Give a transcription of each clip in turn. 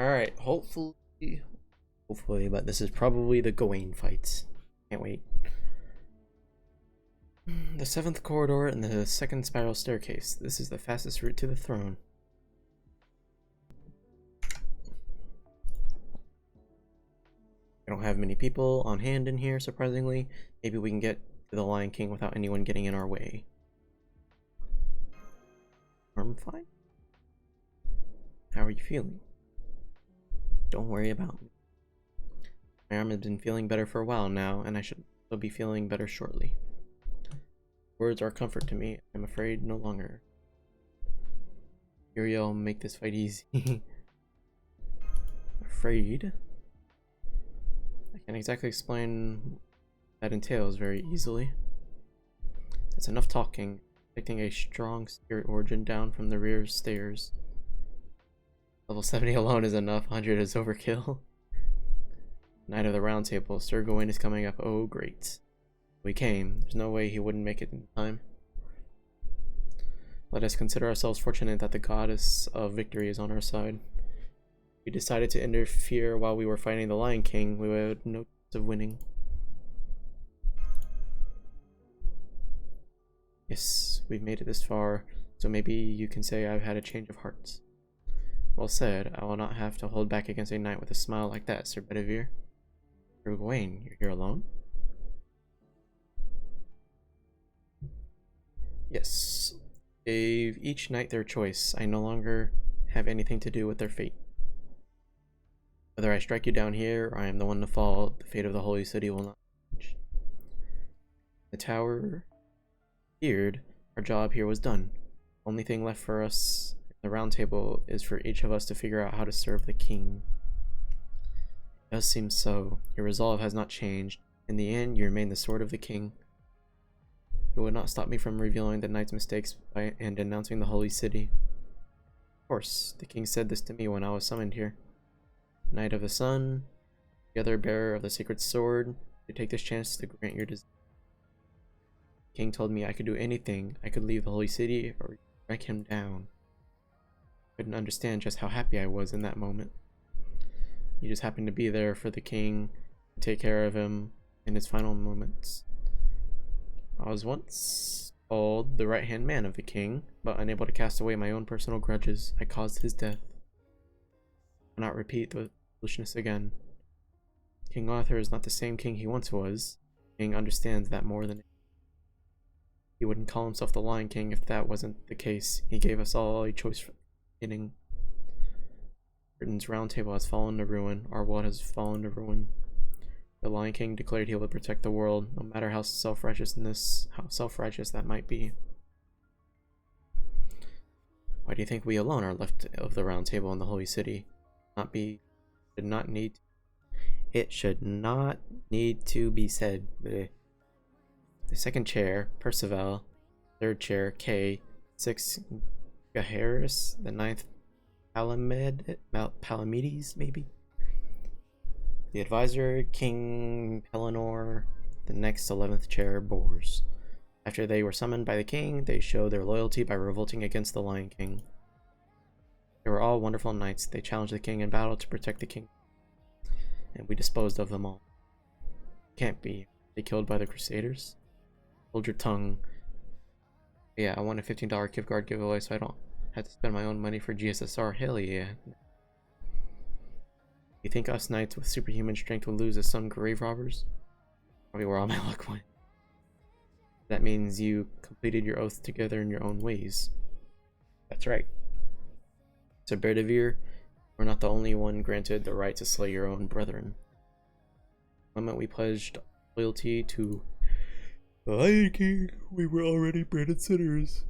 Alright, hopefully, but this is probably the Gawain fights. Can't wait. The seventh corridor and the second spiral staircase. This is the fastest route to the throne. I don't have many people on hand in here, surprisingly. Maybe we can get to the Lion King without anyone getting in our way. I'm fine. How are you feeling? Don't worry about me. My arm has been feeling better for a while now, and I should also be feeling better shortly. Words are comfort to me. I'm afraid no longer. Uriel, make this fight easy. Afraid? I can't exactly explain what that entails very easily. It's enough talking. Expecting a strong spirit origin down from the rear stairs. Level 70 alone is enough. 100 is overkill. Knight of the Round Table. Sir Gawain is coming up. Oh, great. We came. There's no way he wouldn't make it in time. Let us consider ourselves fortunate that the goddess of victory is on our side. If we decided to interfere while we were fighting the Lion King, we would have no chance of winning. Yes, we've made it this far, so maybe you can say I've had a change of heart. Well said. I will not have to hold back against a knight with a smile like that, Sir Bedivere. Sir Gawain, you're here alone? Yes. Gave each knight their choice. I no longer have anything to do with their fate. Whether I strike you down here or I am the one to fall, the fate of the Holy City will not change. The tower cleared. Our job here was done. Only thing left for us at the Round Table is for each of us to figure out how to serve the king. It does seem so. Your resolve has not changed. In the end, you remain the sword of the king. It would not stop me from revealing the knight's mistakes and denouncing the holy city. Of course, the king said this to me when I was summoned here. Knight of the Sun, the other bearer of the sacred sword, to take this chance to grant your desire. The king told me I could do anything. I could leave the holy city or strike him down. I couldn't understand just how happy I was in that moment. You just happened to be there for the king, to take care of him in his final moments. I was once called the right-hand man of the king, but unable to cast away my own personal grudges, I caused his death. I will not repeat the foolishness again. King Arthur is not the same king he once was. The king understands that more than he wouldn't call himself the Lion King if that wasn't the case. He gave us all a choice from the beginning. Britain's Round Table has fallen to ruin. Our world has fallen to ruin. The Lion King declared he would protect the world, no matter how self-righteous that might be. Why do you think we alone are left of the Round Table in the Holy City? It should not need to be said. The second chair, Percival. Third chair, Kay. 6, Gaheris. The ninth, Palamedes, maybe? The advisor, King Pellinor. The next 11th chair, Bors. After they were summoned by the king, they showed their loyalty by revolting against the Lion King. They were all wonderful knights. They challenged the king in battle to protect the king, and we disposed of them all. Can't be. They killed by the Crusaders? Hold your tongue. Yeah, I won a $15 gift card giveaway, so I don't have to spend my own money for GSSR. Hell yeah. You think us knights with superhuman strength will lose to some grave robbers? Probably where all my luck went. That means you completed your oath together in your own ways. That's right. So Bedivere, we're not the only one granted the right to slay your own brethren. The moment we pledged loyalty to the Lion King, we were already branded sinners.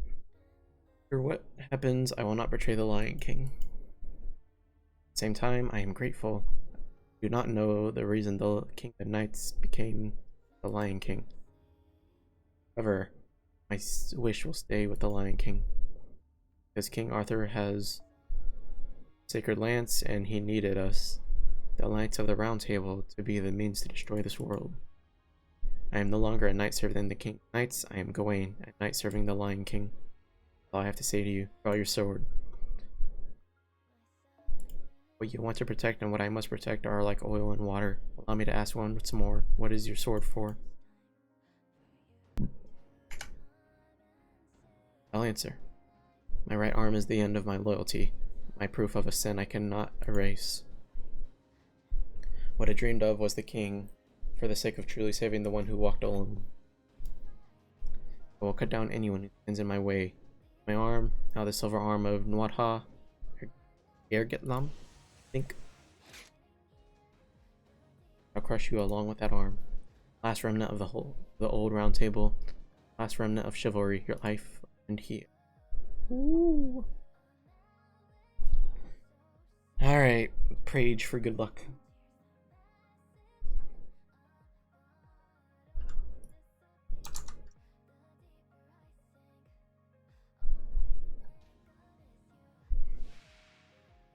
No matter what happens, I will not betray the Lion King. At the same time, I am grateful. I do not know the reason the King of Knights became the Lion King. However, my wish will stay with the Lion King, because King Arthur has sacred lance and he needed us, the Knights of the Round Table, to be the means to destroy this world. I am no longer a knight serving the King of Knights. I am Gawain, a knight serving the Lion King. That's all I have to say to you. Draw your sword. What you want to protect and what I must protect are like oil and water. Allow me to ask once more. What is your sword for? I'll answer. My right arm is the end of my loyalty, my proof of a sin I cannot erase. What I dreamed of was the king, for the sake of truly saving the one who walked alone. I will cut down anyone who stands in my way. My arm, now the silver arm of Nuadha, Ergetlam, I think. I'll crush you along with that arm. Last remnant of the old round table. Last remnant of chivalry, your life and here. Ooh. Alright, Prage for good luck.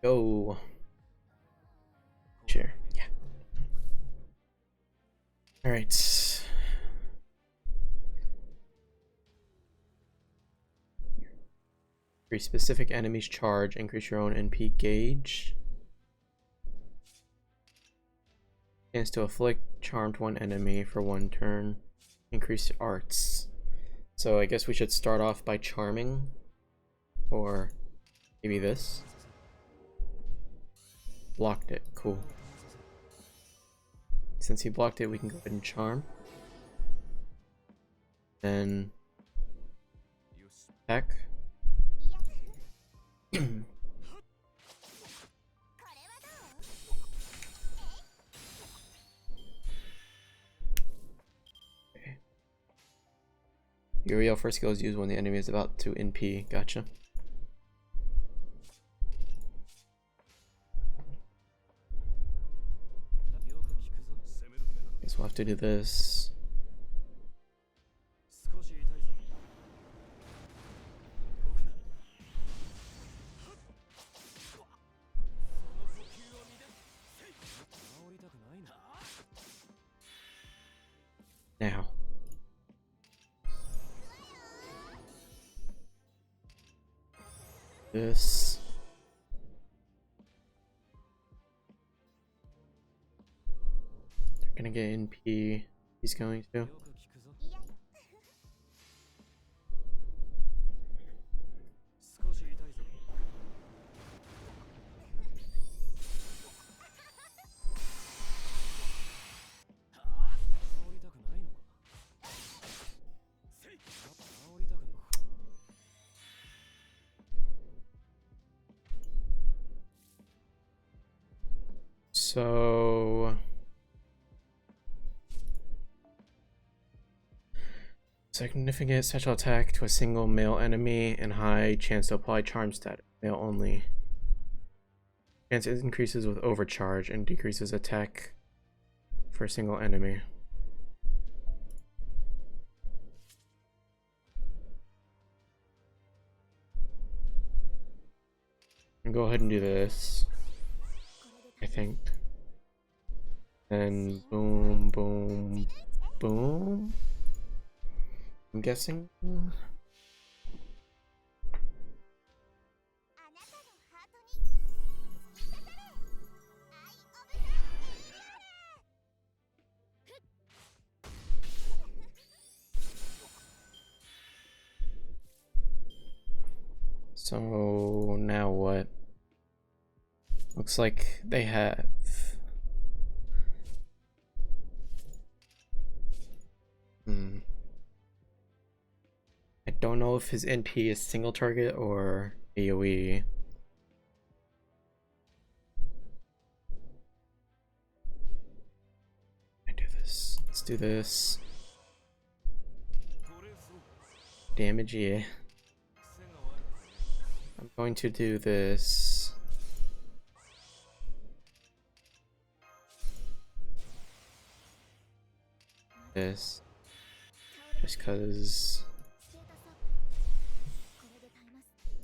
Go. Sure, yeah. Alright. Increase specific enemies charge, increase your own NP gauge. Chance to afflict charmed one enemy for 1 turn. Increase arts. So I guess we should start off by charming. Or maybe this. Blocked it, cool. Since he blocked it, we can go ahead and charm. Then attack. Uriel first skill is used when the enemy is about to NP. Gotcha. Guess we'll have to do this. Now. This. They're gonna get NP. He's going to. So significant special attack to a single male enemy and high chance to apply charm status. Male only. Chance increases with overcharge and decreases attack for a single enemy. And go ahead and do this, I think. And boom, boom, boom. I'm guessing. So now what? Looks like they have I don't know if his NP is single target or AoE. I do this. Let's do this. Damage, yeah. I'm going to do this. This. Just because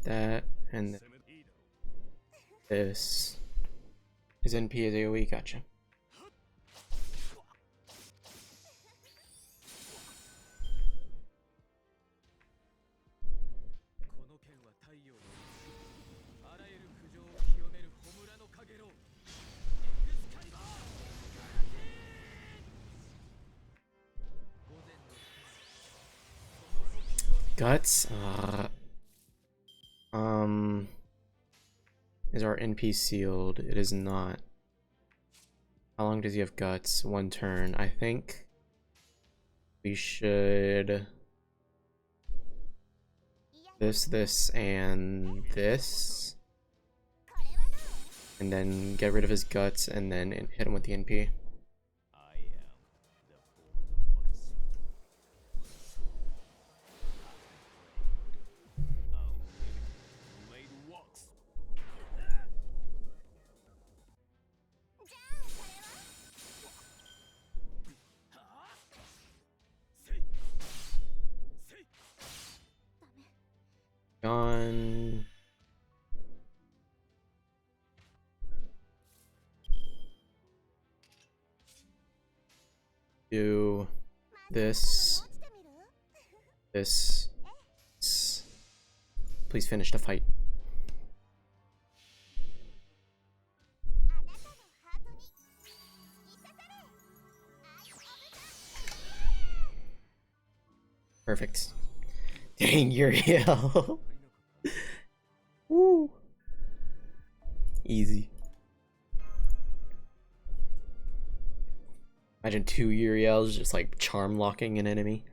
that and this. His NP is AoE, gotcha. Guts? Is our NP sealed? It is not. How long does he have guts? 1 turn. I think we should this, and this. And then get rid of his guts and then hit him with the NP. Gone. Do this. This. Please finish the fight. Perfect. Dang, Uriel. Woo. Easy. Imagine 2 Uriels just like charm locking an enemy.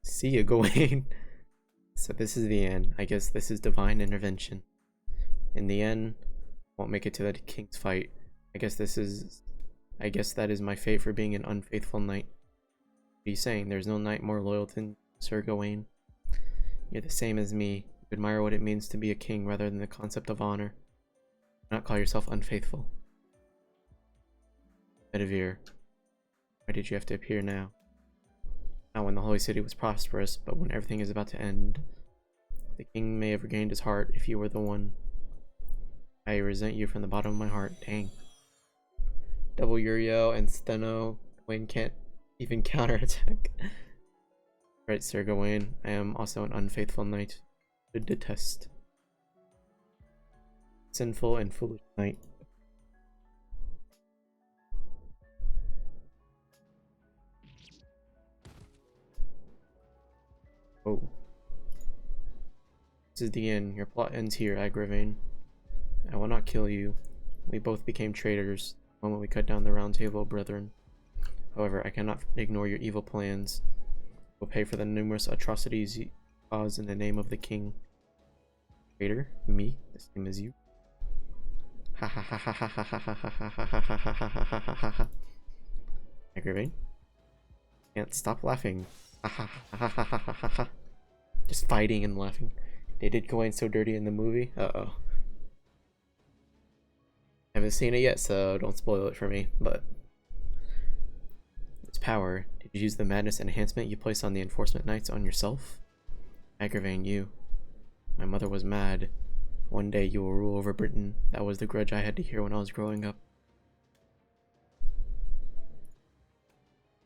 See ya, Gawain. So this is the end. I guess this is divine intervention. In the end, won't make it to the king's fight. I guess that is my fate for being an unfaithful knight. What are you saying? There's no knight more loyal than Sir Gawain. You're the same as me. You admire what it means to be a king rather than the concept of honor. Do not call yourself unfaithful. Bedivere, why did you have to appear now? Not when the holy city was prosperous, but when everything is about to end. The king may have regained his heart if you were the one. I resent you from the bottom of my heart. Dang. Double Uriel and Steno. Gawain can't even counterattack. Right, Sir Gawain. I am also an unfaithful knight. To detest. Sinful and foolish knight. Oh. This is the end. Your plot ends here, Agravain. I will not kill you. We both became traitors the moment we cut down the Round Table of Brethren. However, I cannot ignore your evil plans. You will pay for the numerous atrocities you caused in the name of the king. Traitor? Me? The same as you? Ha ha ha ha ha ha ha ha ha ha ha ha ha ha ha ha. Agravain? Can't stop laughing. Ha ha ha ha ha ha ha ha. Just fighting and laughing. They did Gawain so dirty in the movie. Uh-oh. Haven't seen it yet, so don't spoil it for me, but its power. Did you use the madness enhancement you placed on the enforcement knights on yourself? Aggravating you. My mother was mad. One day you will rule over Britain. That was the grudge I had to hear when I was growing up.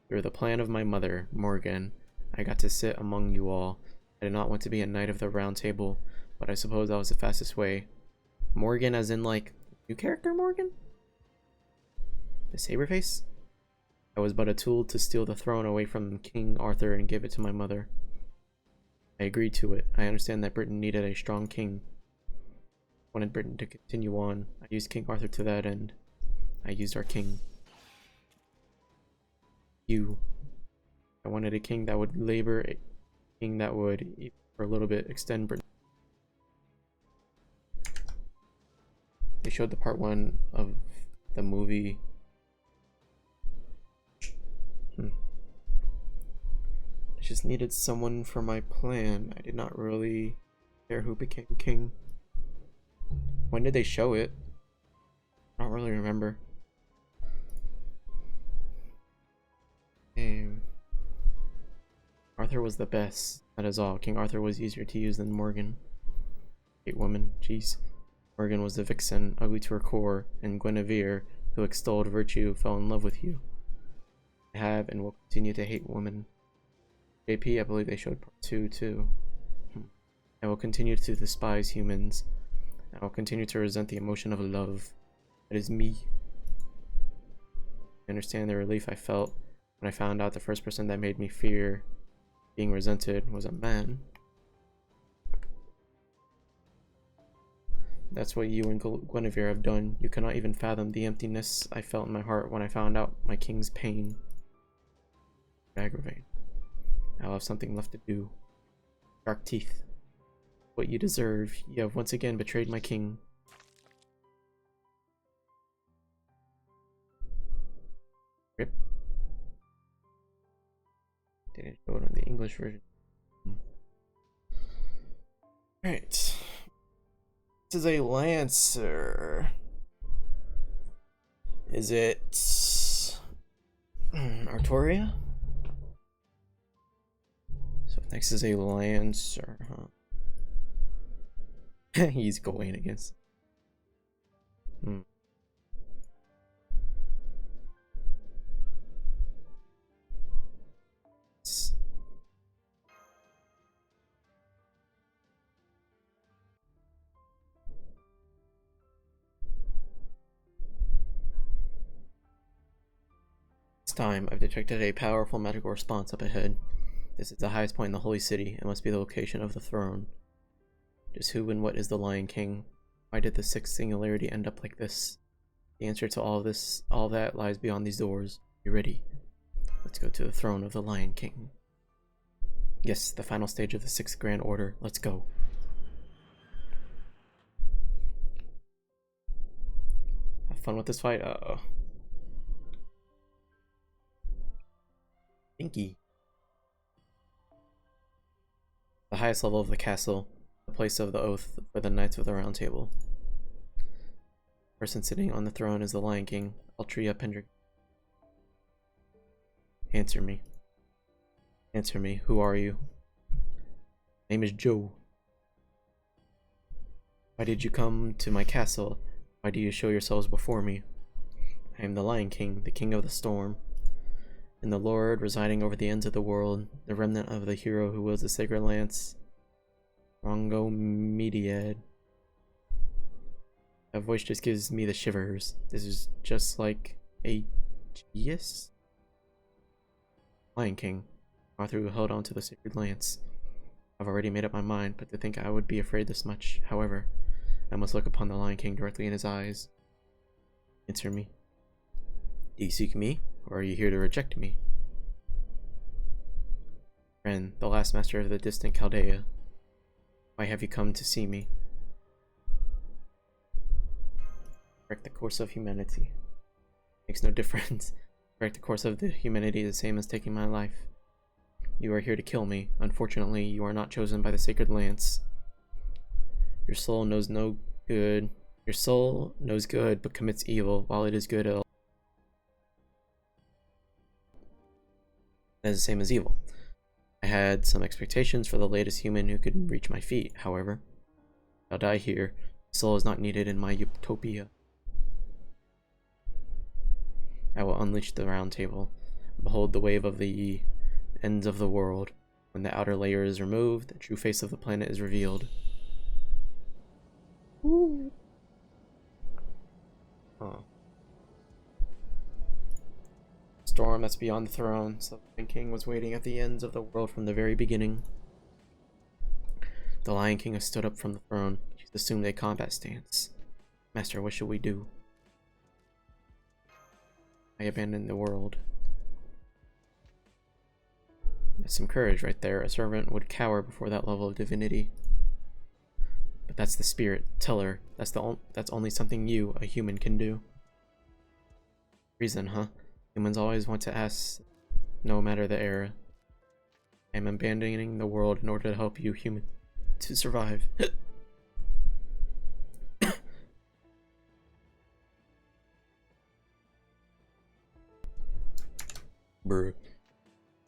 Through the plan of my mother, Morgan, I got to sit among you all. I did not want to be a knight of the Round Table, but I suppose that was the fastest way. Morgan as in like, new character Morgan? The Saberface? I was but a tool to steal the throne away from King Arthur and give it to my mother. I agreed to it. I understand that Britain needed a strong king. I wanted Britain to continue on. I used King Arthur to that end. I used our king. You. I wanted a king that would labor, a king that would, for a little bit, extend Britain. They showed the part 1 of the movie. I just needed someone for my plan. I did not really care who became king. When did they show it? I don't really remember. Arthur was the best, that is all. King Arthur was easier to use than Morgan. Hate woman, jeez. Morgan was the vixen, ugly to her core, and Guinevere, who extolled virtue, fell in love with you. I have and will continue to hate women. JP, I believe they showed part 2 too. I will continue to despise humans. I will continue to resent the emotion of love. It is me. I understand the relief I felt When I found out the first person that made me fear being resented was a man. That's what you and Guinevere have done. You cannot even fathom the emptiness I felt in my heart when I found out my king's pain. Aggravate. I'll have something left to do. Dark teeth. What you deserve. You have once again betrayed my king. Rip. Didn't show it on the English version. Alright. This is a Lancer. Is it Artoria? So next is a Lancer, huh? He's going against. Time, I've detected a powerful magical response up ahead. This is the highest point in the Holy City. It must be the location of the throne. Just who and what is the Lion King? Why did the sixth singularity end up like this? The answer to all that lies beyond these doors. You ready? Let's go to the throne of the Lion King. Yes, the final stage of the sixth grand order. Let's go. Have fun with this fight. Uh-oh. Pinky. The highest level of the castle, the place of the oath for the Knights of the Round Table. The person sitting on the throne is the Lion King, Altria Pendrick. Answer me. Answer me. Who are you? Name is Joe. Why did you come to my castle? Why do you show yourselves before me? I am the Lion King, the King of the Storm, and the Lord residing over the ends of the world, the remnant of the hero who wields the sacred lance, Rongo Mediad. That voice just gives me the shivers. This is just like a yes. Lion King, Arthur who held on to the sacred lance. I've already made up my mind, but to think I would be afraid this much. However, I must look upon the Lion King directly in his eyes. Answer me. Do you seek me, or are you here to reject me? Friend, the last master of the distant Chaldea, why have you come to see me? Correct the course of humanity. Makes no difference. Correct the course of the humanity is the same as taking my life. You are here to kill me. Unfortunately, you are not chosen by the sacred lance. Your soul knows no good. Your soul knows good, but commits evil, while it is good ill. That is the same as evil. I had some expectations for the latest human who could reach my feet. However, I'll die here. Soul is not needed in my utopia. I will unleash the round table. Behold the wave of the ends of the world. When the outer layer is removed, the true face of the planet is revealed. Ooh. Huh. Storm that's beyond the throne. So the Lion King was waiting at the ends of the world from the very beginning. The Lion King has stood up from the throne. He's assumed a combat stance. Master, what should we do? I abandoned the world. That's some courage right there. A servant would cower before that level of divinity. But that's the spirit. Tell her. That's only something you, a human, can do. Reason, huh? Humans always want to ask, no matter the era. I am abandoning the world in order to help you, human, to survive. Brr.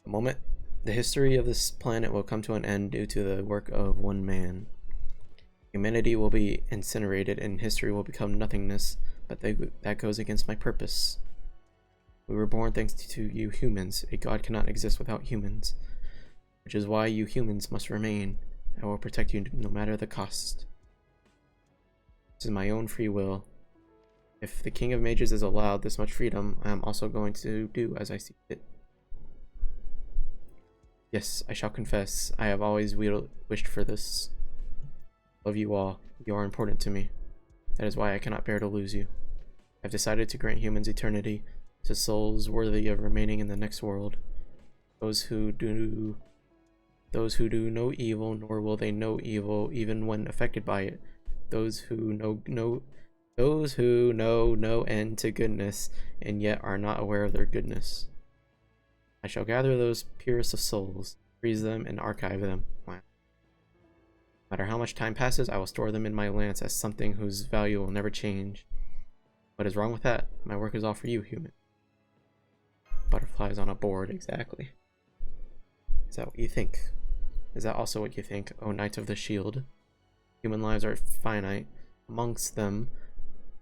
A moment. The history of this planet will come to an end due to the work of one man. Humanity will be incinerated and history will become nothingness, but that goes against my purpose. We were born thanks to you humans. A god cannot exist without humans, which is why you humans must remain. I will protect you no matter the cost. This is my own free will. If the King of Mages is allowed this much freedom, I am also going to do as I see fit. Yes, I shall confess. I have always wished for this. Love you all. You are important to me. That is why I cannot bear to lose you. I've decided to grant humans eternity to souls worthy of remaining in the next world. Those who do no evil, nor will they know evil even when affected by it. Those who know no end to goodness and yet are not aware of their goodness. I shall gather those purest of souls, freeze them, and archive them. Wow. No matter how much time passes, I will store them in my lance as something whose value will never change. What is wrong with that? My work is all for you, human. Butterflies on a board, exactly. Is that what you think? Is that also what you think, O Knight of the Shield? Human lives are finite. Amongst them,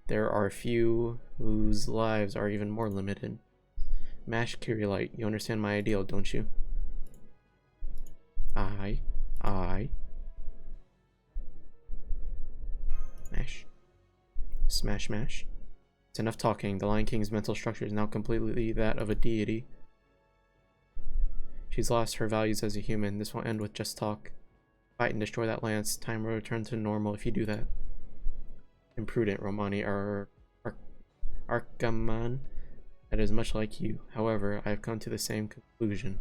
there are a few whose lives are even more limited. Mash Kirielite, you understand my ideal, don't you? I. Mash. Smash, mash. It's enough talking. The Lion King's mental structure is now completely that of a deity. She's lost her values as a human. This won't end with just talk. Fight and destroy that lance. Time will return to normal if you do that. Imprudent, Romani, or Arkaman. That is much like you. However, I have come to the same conclusion.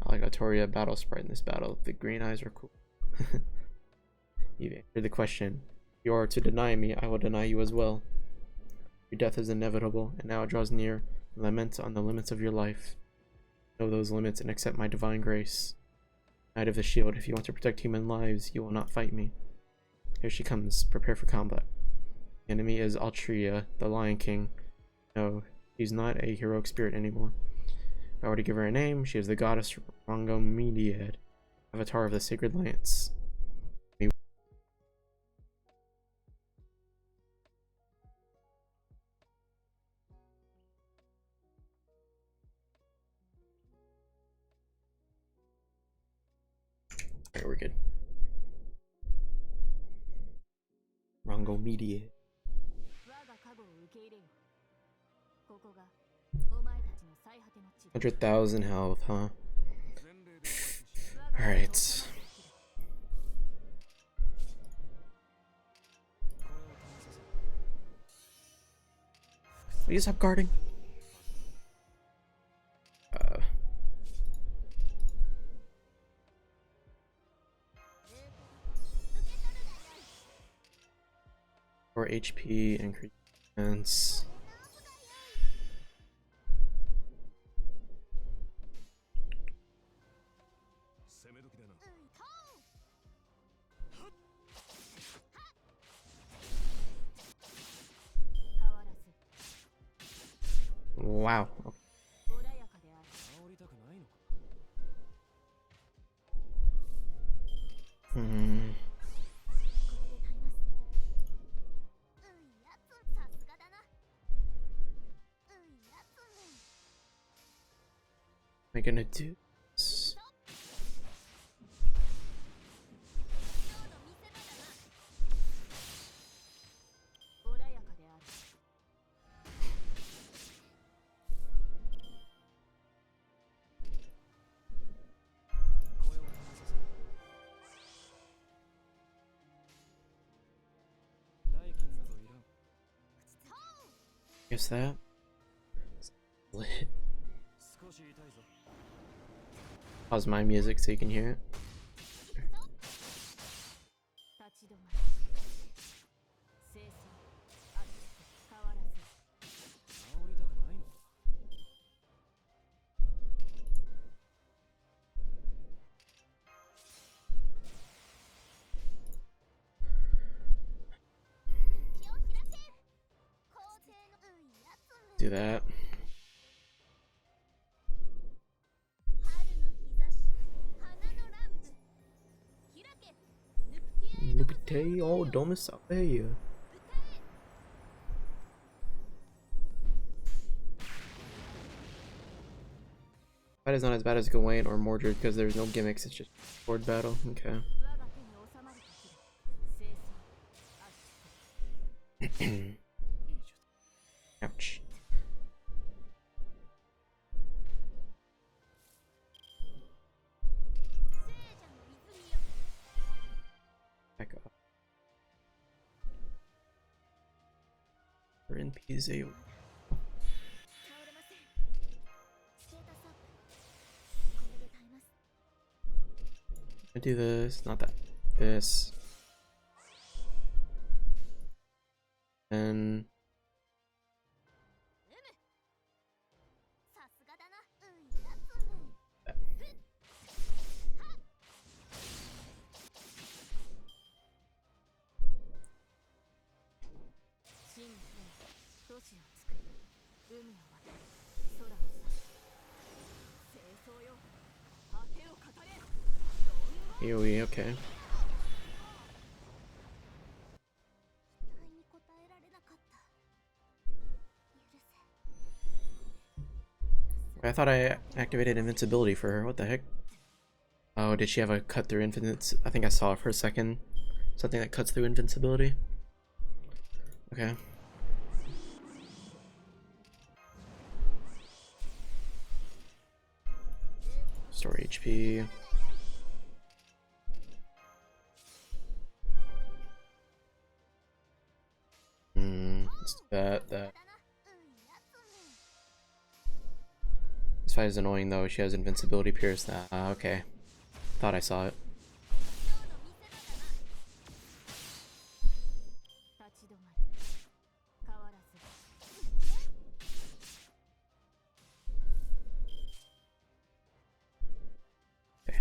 I like Atoria battle sprite in this battle. The green eyes are cool. You've answered the question. If you are to deny me, I will deny you as well. Your death is inevitable, and now it draws near. Lament on the limits of your life. Know those limits and accept my divine grace. Knight of the Shield, if you want to protect human lives, you will not fight me. Here she comes. Prepare for combat. The enemy is Altria, the Lion King. No, she's not a heroic spirit anymore. If I were to give her a name, she is the goddess Rongomediad, avatar of the sacred lance. Alright, we're good. Rongomediad. 100,000 health, huh? Alright. Will you stop guarding? Or HP, increase defense. Wow. Hmm. Am I gonna do this? Guess that. Lit. Pause my music so you can hear it. Do that. Nupite all domus abeya. That is not as bad as Gawain or Mordred because there's no gimmicks, it's just board battle. Okay. Ouch. I Back up. We're in PZ. I do this, not that. This. And AoE, okay. I thought I activated invincibility for her. What the heck? Oh, did she have a cut through infinite? I think I saw it for a second. Something that cuts through invincibility. Okay. Store HP. Let's do that. This fight is annoying though. She has invincibility pierce. Okay. Thought I saw it. Okay.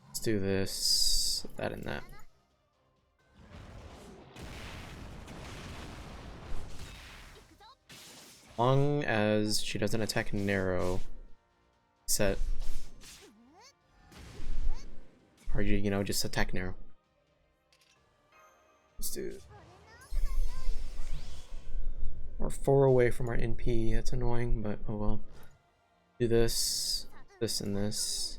Let's do this. That and that. As long as she doesn't attack narrow, set, or you know, just attack narrow. Let's do. We're 4 away from our NP. That's annoying, but oh well. Do this, this, and this.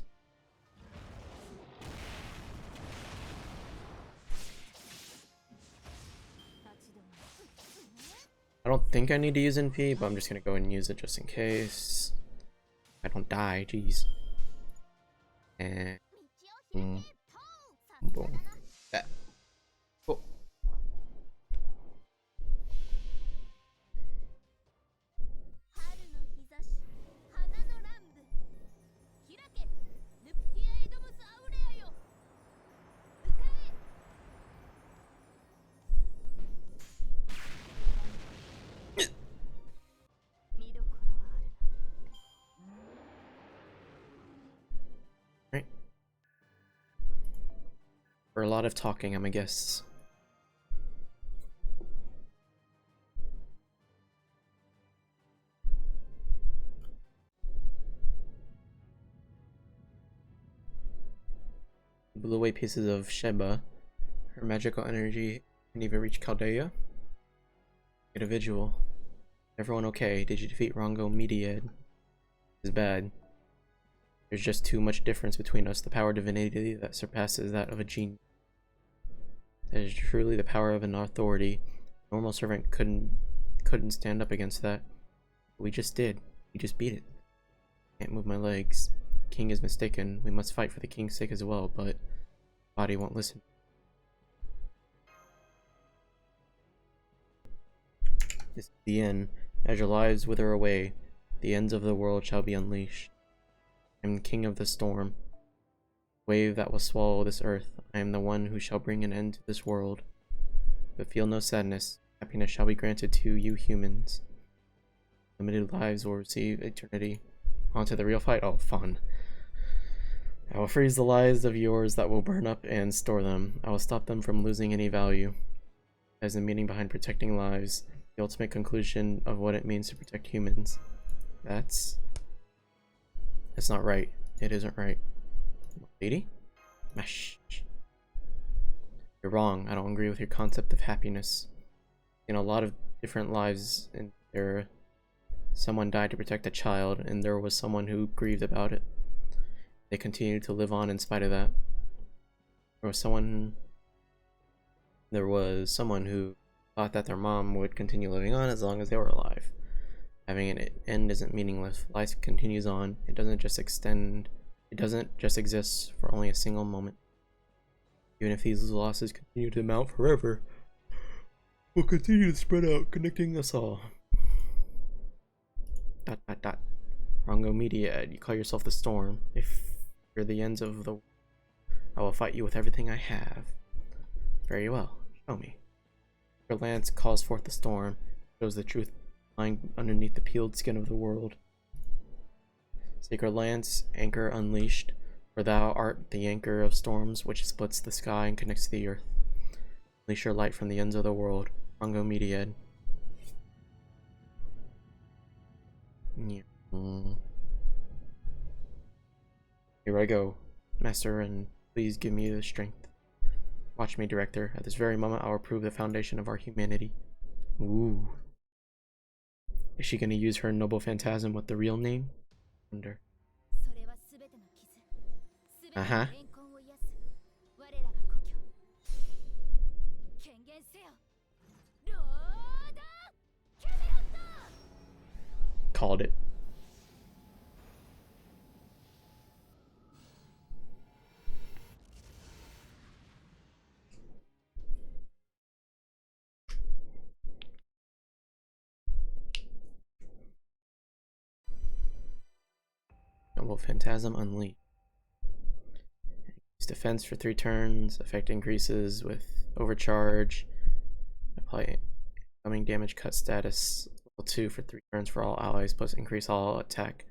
I don't think I need to use NP, but I'm just gonna go and use it just in case I don't die. Jeez. And boom, boom. That. Cool. Right. For a lot of talking, I'm a guess. Blew away pieces of Sheba. Her magical energy can even reach Chaldea. Get a visual. Everyone okay? Did you defeat Rongo Mediad? Is bad. There's just too much difference between us. The power of divinity that surpasses that of a genius. That is truly the power of an authority. A normal servant couldn't stand up against that. We just did. We just beat it. Can't move my legs. The king is mistaken. We must fight for the king's sake as well, but body won't listen. This is the end. As your lives wither away, the ends of the world shall be unleashed. I am the king of the storm. Wave that will swallow this earth. I am the one who shall bring an end to this world. But feel no sadness. Happiness shall be granted to you humans. Limited lives will receive eternity. On to the real fight. Oh, fun. I will freeze the lives of yours that will burn up and store them. I will stop them from losing any value. As the meaning behind protecting lives, the ultimate conclusion of what it means to protect humans. That's not right. It isn't right. Lady? Mash. You're wrong. I don't agree with your concept of happiness. In a lot of different lives, and someone died to protect a child, and there was someone who grieved about it. They continued to live on in spite of that. There was someone who thought that their mom would continue living on as long as they were alive. Having an end isn't meaningless. Life continues on. It doesn't just extend It doesn't just exist for only a single moment. Even if these losses continue to mount forever, we'll continue to spread out, connecting us all. ... Rongo Media, you call yourself the Storm. If you're the ends of the world, I will fight you with everything I have. Very well, show me. Your lance calls forth the storm, shows the truth lying underneath the peeled skin of the world. Sacred lance, anchor unleashed, for thou art the anchor of storms which splits the sky and connects to the earth. Unleash your light from the ends of the world. Rongo Media. Here I go, Master, and please give me the strength. Watch me, Director. At this very moment, I will prove the foundation of our humanity. Ooh. Is she gonna use her noble phantasm with the real name? Wonder. Uh-huh. Called it. Noble Phantasm Unleashed. Use defense for 3 turns. Effect increases with overcharge. Apply incoming damage cut status. Level 2 for 3 turns for all allies. Plus increase all attack.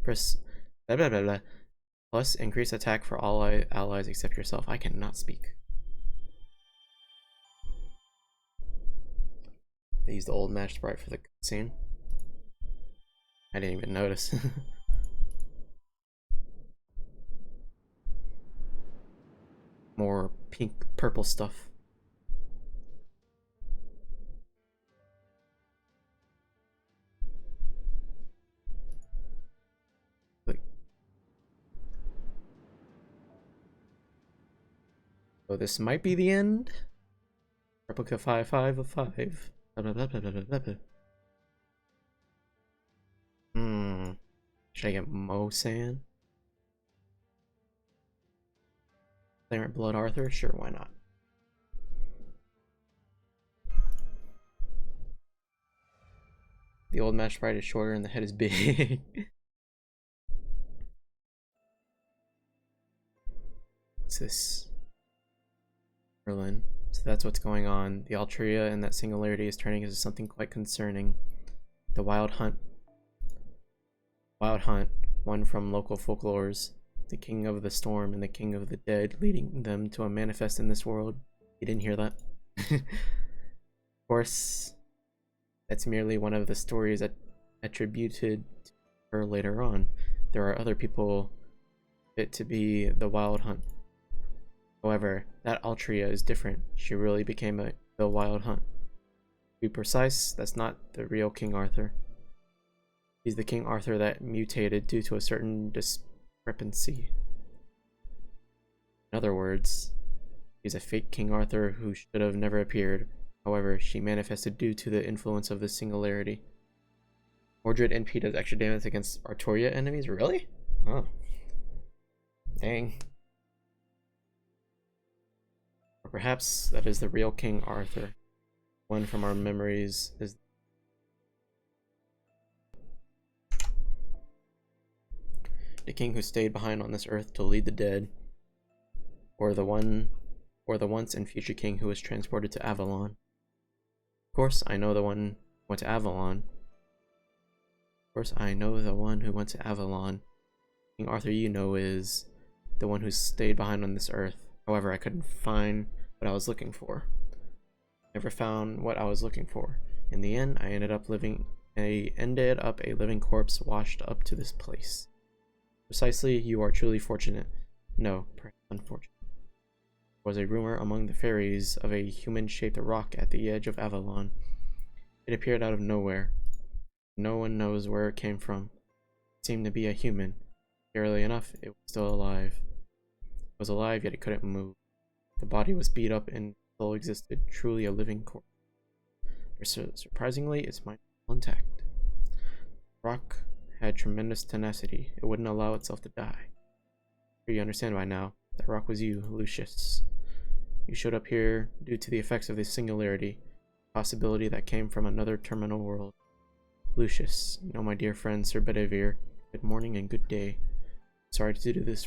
Press blah blah blah blah. Plus increase attack for all allies except yourself. I cannot speak. They used the old match sprite for the cutscene. I didn't even notice. More pink purple stuff. So this might be the end. Replica 5/5 of 5. Blah, blah, blah, blah, blah, blah. Should I get Mo-san? Clarent Blood Arthur? Sure, why not? The old match sprite is shorter and the head is big. What's this? Merlin. So that's what's going on. The Altria and that Singularity is turning into something quite concerning. The Wild Hunt. One from local folklores. The King of the Storm and the King of the Dead, leading them to a manifest in this world. You didn't hear that? Of course, that's merely one of the stories attributed to her later on. There are other people fit to be the Wild Hunt. However, that Altria is different. She really became the Wild Hunt. To be precise, that's not the real King Arthur. He's the King Arthur that mutated due to a certain discrepancy. In other words, he's a fake King Arthur who should have never appeared. However, she manifested due to the influence of the Singularity. Mordred NP does extra damage against Artoria enemies? Really? Oh. Dang. Or perhaps that is the real King Arthur. One from our memories is the king who stayed behind on this earth to lead the dead, or the once and future king who was transported to Avalon. Of course, I know the one who went to Avalon. King Arthur, you know, is the one who stayed behind on this earth. However, I couldn't find what I was looking for. Never found what I was looking for. In the end, I ended up a living corpse washed up to this place. Precisely, you are truly fortunate. No, perhaps unfortunate. There was a rumor among the fairies of a human-shaped rock at the edge of Avalon. It appeared out of nowhere. No one knows where it came from. It seemed to be a human. Scarily enough, it was still alive. It was alive, yet it couldn't move. The body was beat up and still existed, truly a living corpse. Surprisingly, its mind was still intact. The rock had tremendous tenacity. It wouldn't allow itself to die. You understand by now. That rock was you, Lucius. You showed up here due to the effects of the Singularity, possibility that came from another terminal world. Lucius, my dear friend Sir Bedivere, good morning and good day. Sorry to do this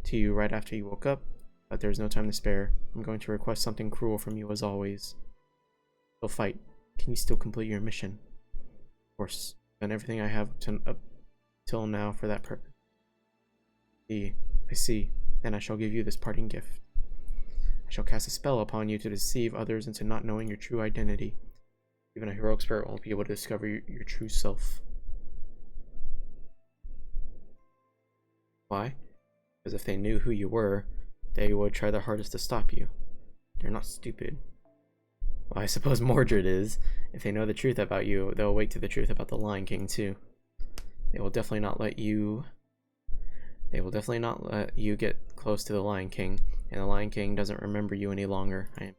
to you right after you woke up, but there's no time to spare. I'm going to request something cruel from you as always. Still fight. Can you still complete your mission? Of course. I've done everything I have up till now for that purpose. I see. Then I shall give you this parting gift. I shall cast a spell upon you to deceive others into not knowing your true identity. Even a heroic spirit won't be able to discover your true self. Why? Because if they knew who you were, they would try their hardest to stop you. They're not stupid. Well, I suppose Mordred is. If they know the truth about you, they'll wake to the truth about the Lion King too. They will definitely not let you get close to the Lion King, and the Lion King doesn't remember you any longer. You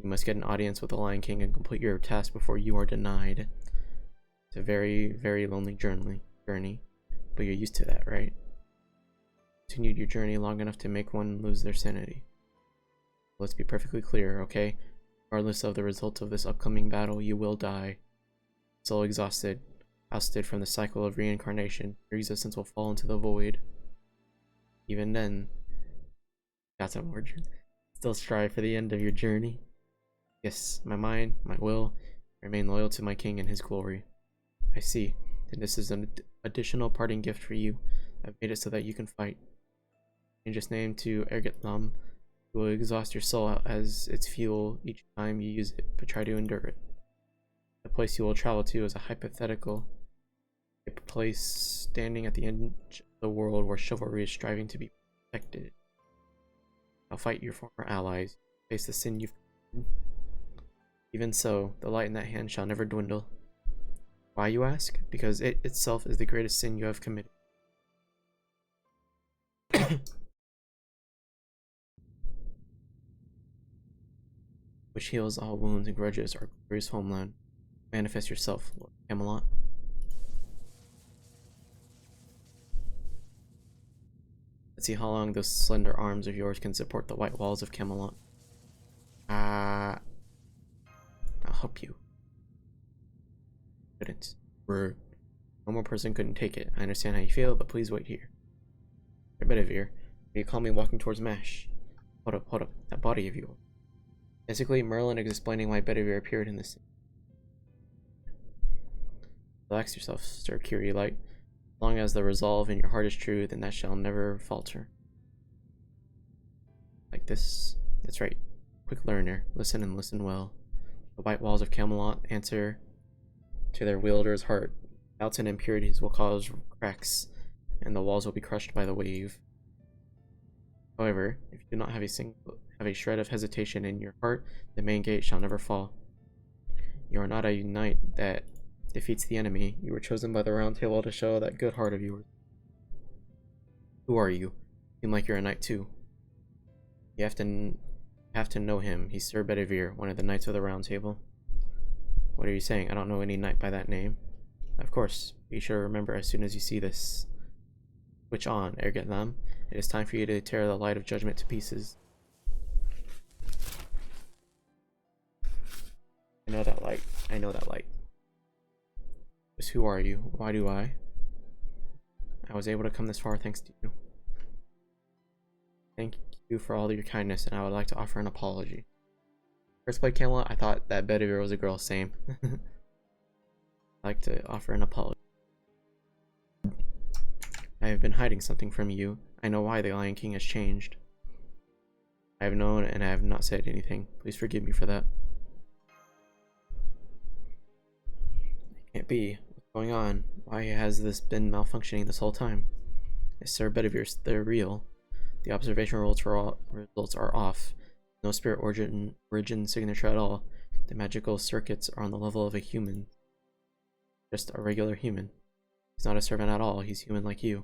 must get an audience with the Lion King and complete your task before you are denied. It's a very, very lonely journey, but you're used to that, right? Continued your journey long enough to make one lose their sanity. Let's be perfectly clear, okay? Regardless of the result of this upcoming battle, you will die. Soul exhausted, ousted from the cycle of reincarnation, your existence will fall into the void. Even then, that's a Mordred. Still strive for the end of your journey. Yes, my mind, my will, remain loyal to my king and his glory. I see. And this is an additional parting gift for you. I've made it so that you can fight. Change its name to Ergetlam. You will exhaust your soul as its fuel each time you use it, but try to endure it. The place you will travel to is a hypothetical place standing at the end of the world where chivalry is striving to be protected. Now fight your former allies, face the sin you've committed. Even so, the light in that hand shall never dwindle. Why, you ask? Because it itself is the greatest sin you have committed. Which heals all wounds and grudges, our glorious homeland. Manifest yourself, Lord Camelot. Let's see how long those slender arms of yours can support the white walls of Camelot. I'll help you. Couldn't. One more person couldn't take it. I understand how you feel, but please wait here. Bedivere, you call me walking towards Mash. Hold up. That body of yours. Basically, Merlin is explaining why Bedivere appeared in this. Relax yourself, Sir Curie Light. As long as the resolve in your heart is true, then that shall never falter. Like this? That's right. Quick learner. Listen and listen well. The white walls of Camelot answer to their wielder's heart. Doubts and impurities will cause cracks, and the walls will be crushed by the wave. However, if you do not have a shred of hesitation in your heart, the main gate shall never fall. You are not a knight that defeats the enemy. You were chosen by the Round Table to show that good heart of yours. Who are you? You seem like you're a knight too. You have to know him. He's Sir Bedivere, one of the Knights of the Round Table. What are you saying? I don't know any knight by that name. Of course, be sure to remember as soon as you see this. Switch on, Ergetlam. It is time for you to tear the light of judgment to pieces. I know that light. Just who are you? Why do I? I was able to come this far thanks to you. Thank you for all of your kindness, and I would like to offer an apology. First played Camelot, I thought that Bedivere was a girl, same. I'd like to offer an apology. I have been hiding something from you. I know why the Lion King has changed. I have known and I have not said anything. Please forgive me for that. It can't be. What's going on? Why has this been malfunctioning this whole time? Is Sir Bedivere they're real? The observation results are off. No spirit origin signature at all. The magical circuits are on the level of a human. Just a regular human. He's not a servant at all. He's human like you.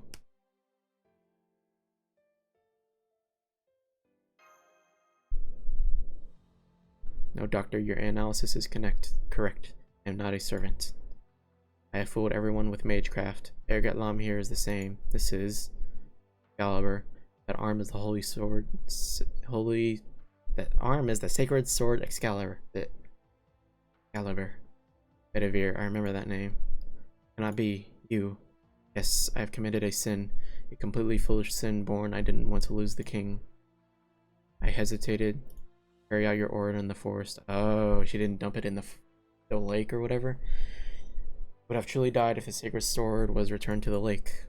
No, doctor, your analysis is correct. I am not a servant. I have fooled everyone with magecraft. Ergat Lam here is the same. This is Excalibur. That arm is the holy sword. That arm is the sacred sword Excalibur. Excalibur. Bedivere, I remember that name. Cannot be you. Yes, I have committed a sin. A completely foolish sin born I didn't want to lose the king. I hesitated. Carry out your order in the forest. Oh, she didn't dump it in the lake or whatever. Would have truly died if the sacred sword was returned to the lake.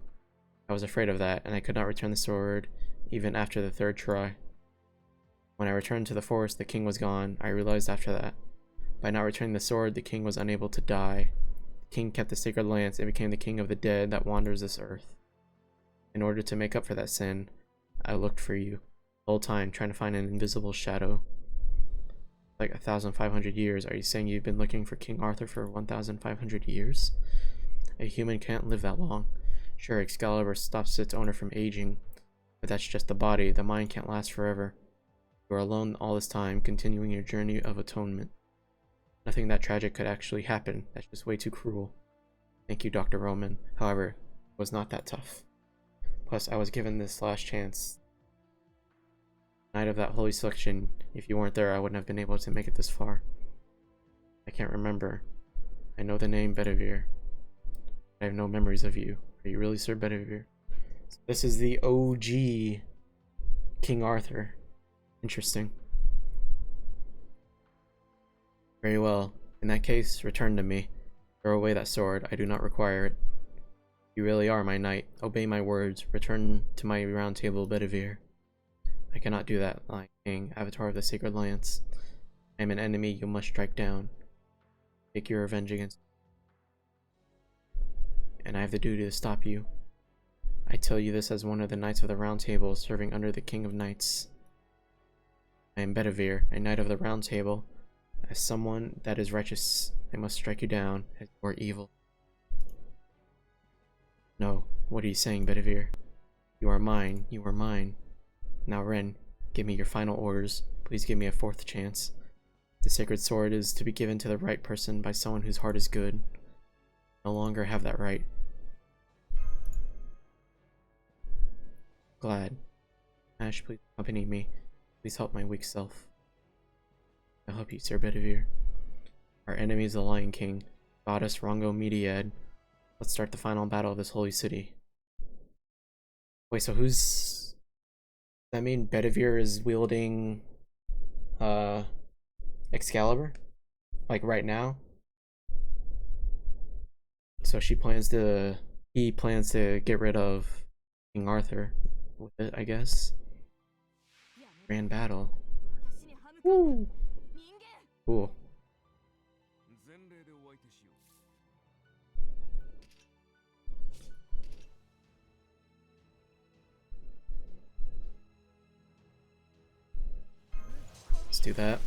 I was afraid of that, and I could not return the sword even after the third try. When I returned to the forest, the king was gone. I realized after that. By not returning the sword, the king was unable to die. The king kept the sacred lance and became the king of the dead that wanders this earth. In order to make up for that sin, I looked for you. The whole time, trying to find an invisible shadow. Like 1,500 years. Are you saying you've been looking for King Arthur for 1,500 years? A human can't live that long. Sure, Excalibur stops its owner from aging, but that's just the body. The mind can't last forever. You are alone all this time, continuing your journey of atonement. Nothing that tragic could actually happen. That's just way too cruel. Thank you, Dr. Roman. However, it was not that tough. Plus, I was given this last chance. Night of that holy selection, if you weren't there, I wouldn't have been able to make it this far. I can't remember. I know the name Bedivere. I have no memories of you. Are you really Sir Bedivere? So this is the OG King Arthur. Interesting. Very well. In that case, return to me. Throw away that sword. I do not require it. You really are my knight. Obey my words. Return to my round table, Bedivere. I cannot do that, Lion King, Avatar of the Sacred Lance. I am an enemy you must strike down. Take your revenge against me. And I have the duty to stop you. I tell you this as one of the Knights of the Round Table, serving under the King of Knights. I am Bedivere, a Knight of the Round Table. As someone that is righteous, I must strike you down, as you are evil. No, what are you saying, Bedivere? You are mine, you are mine. Now Ren, give me your final orders. Please give me a fourth chance. The sacred sword is to be given to the right person by someone whose heart is good. No longer have that right. Glad. Ash, please accompany me. Please help my weak self. I'll help you, Sir Bedivere. Our enemy is the Lion King, Goddess Rongo Mediad. Let's start the final battle of this holy city. Wait, so who's... Does that mean Bedivere is wielding Excalibur? Like right now? So he plans to get rid of King Arthur with it, I guess. Grand battle. Woo! Cool. Let's do that.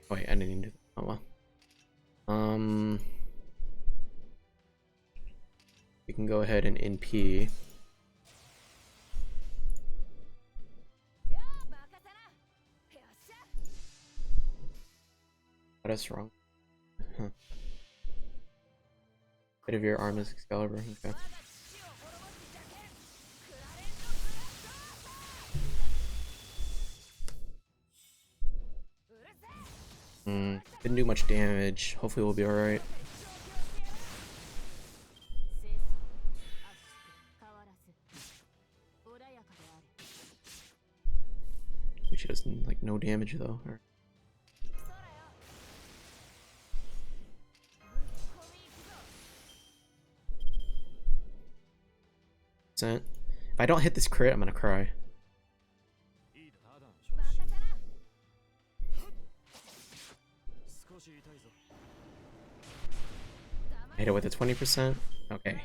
Oh wait, I didn't even do that. Oh well. We can go ahead and NP. What is wrong? Huh. Bit of your arm is Excalibur. Okay. Didn't do much damage. Hopefully we'll be alright. She does like no damage though. If I don't hit this crit, I'm gonna cry. I hit it with a 20%? Okay.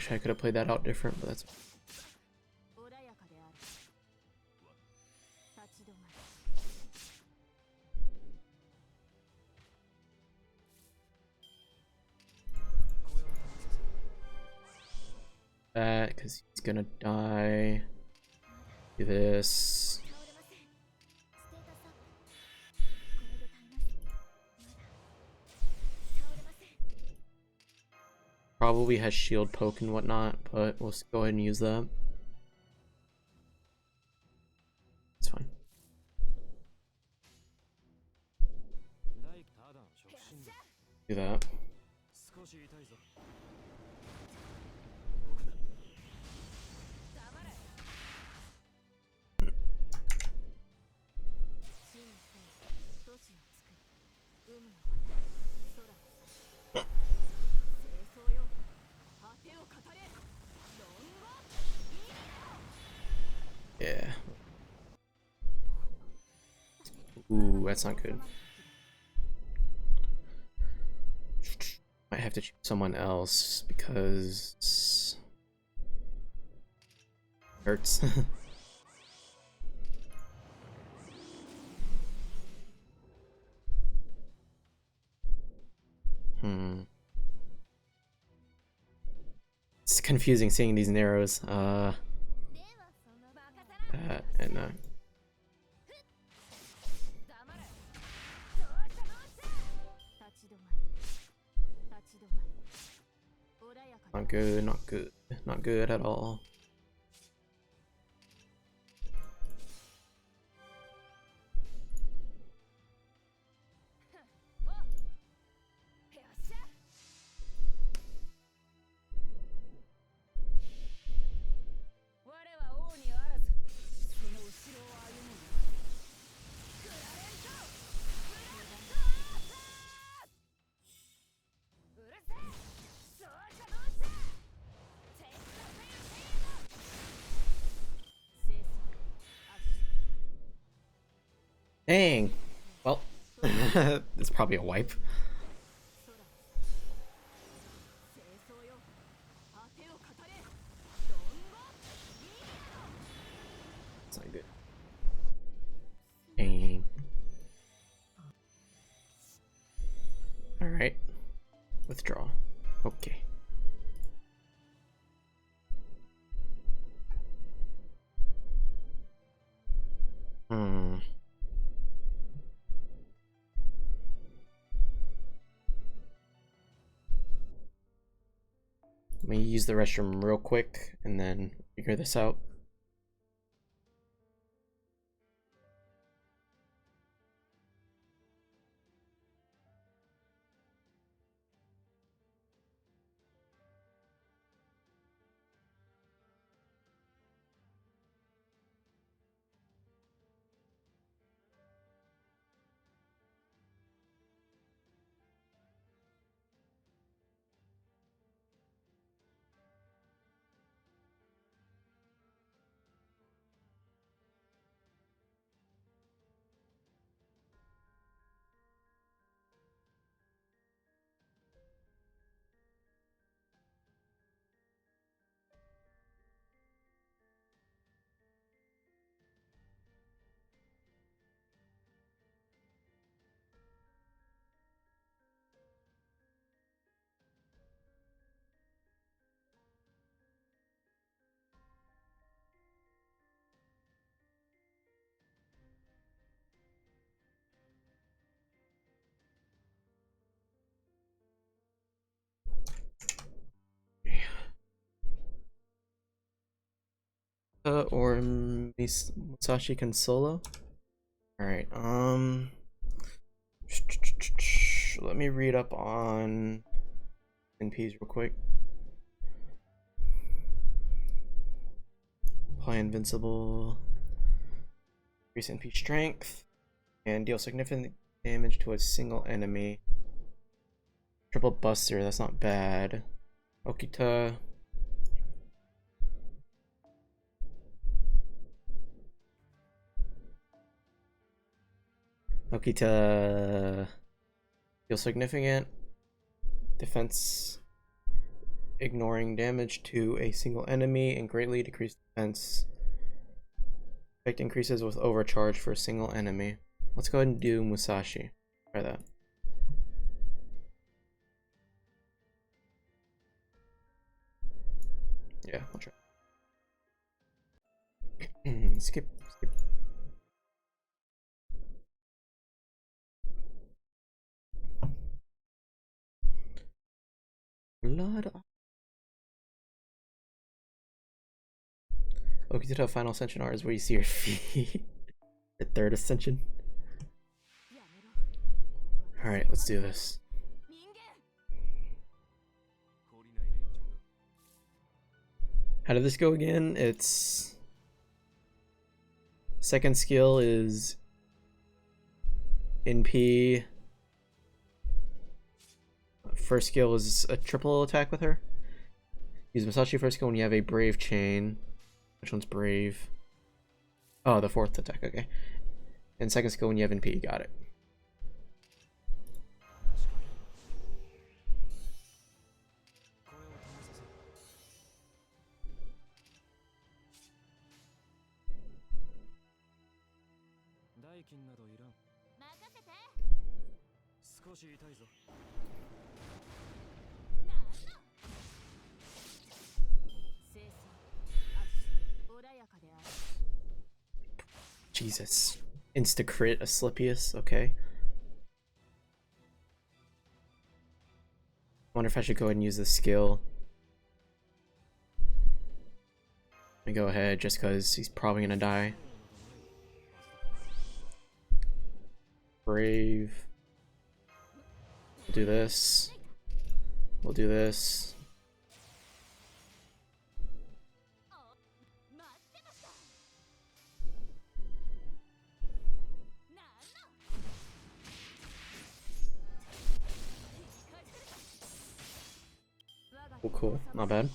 Actually, I could have played that out different, but that's... that, because he's gonna die. Do this. Probably has shield poke and whatnot, but we'll go ahead and use that. It's fine. Do that. Yeah. Ooh, that's not good. Might have to choose someone else because hurts. It's confusing seeing these narrows. And not good, not good, not good at all. Dang. Well, it's probably a wipe. It's not good. Dang. Alright. Withdraw. Okay. Let me use the restroom real quick and then figure this out. Or Musashi can solo. All right. Let me read up on NPs real quick. Apply invincible. Increase NP strength and deal significant damage to a single enemy. Triple Buster. That's not bad. Okita. Okita. Deal significant defense ignoring damage to a single enemy and greatly decrease defense. Effect increases with overcharge for a single enemy. Let's go ahead and do Musashi. Try that. Yeah, I'll try. Skip. Blood. Oh, you did have final ascension art is where you see your feet. Your third ascension. Alright, let's do this. How did this go again? It's second skill is NP. First skill is a triple attack with her. Use Musashi first skill when you have a brave chain. Which one's brave? Oh, the fourth attack, okay. And second skill when you have NP, got it. Jesus. Insta crit Asclepius, okay. Wonder if I should go ahead and use this skill. Let me go ahead just because he's probably gonna die. Brave. We'll do this. We'll do this. Oh, cool. Not bad.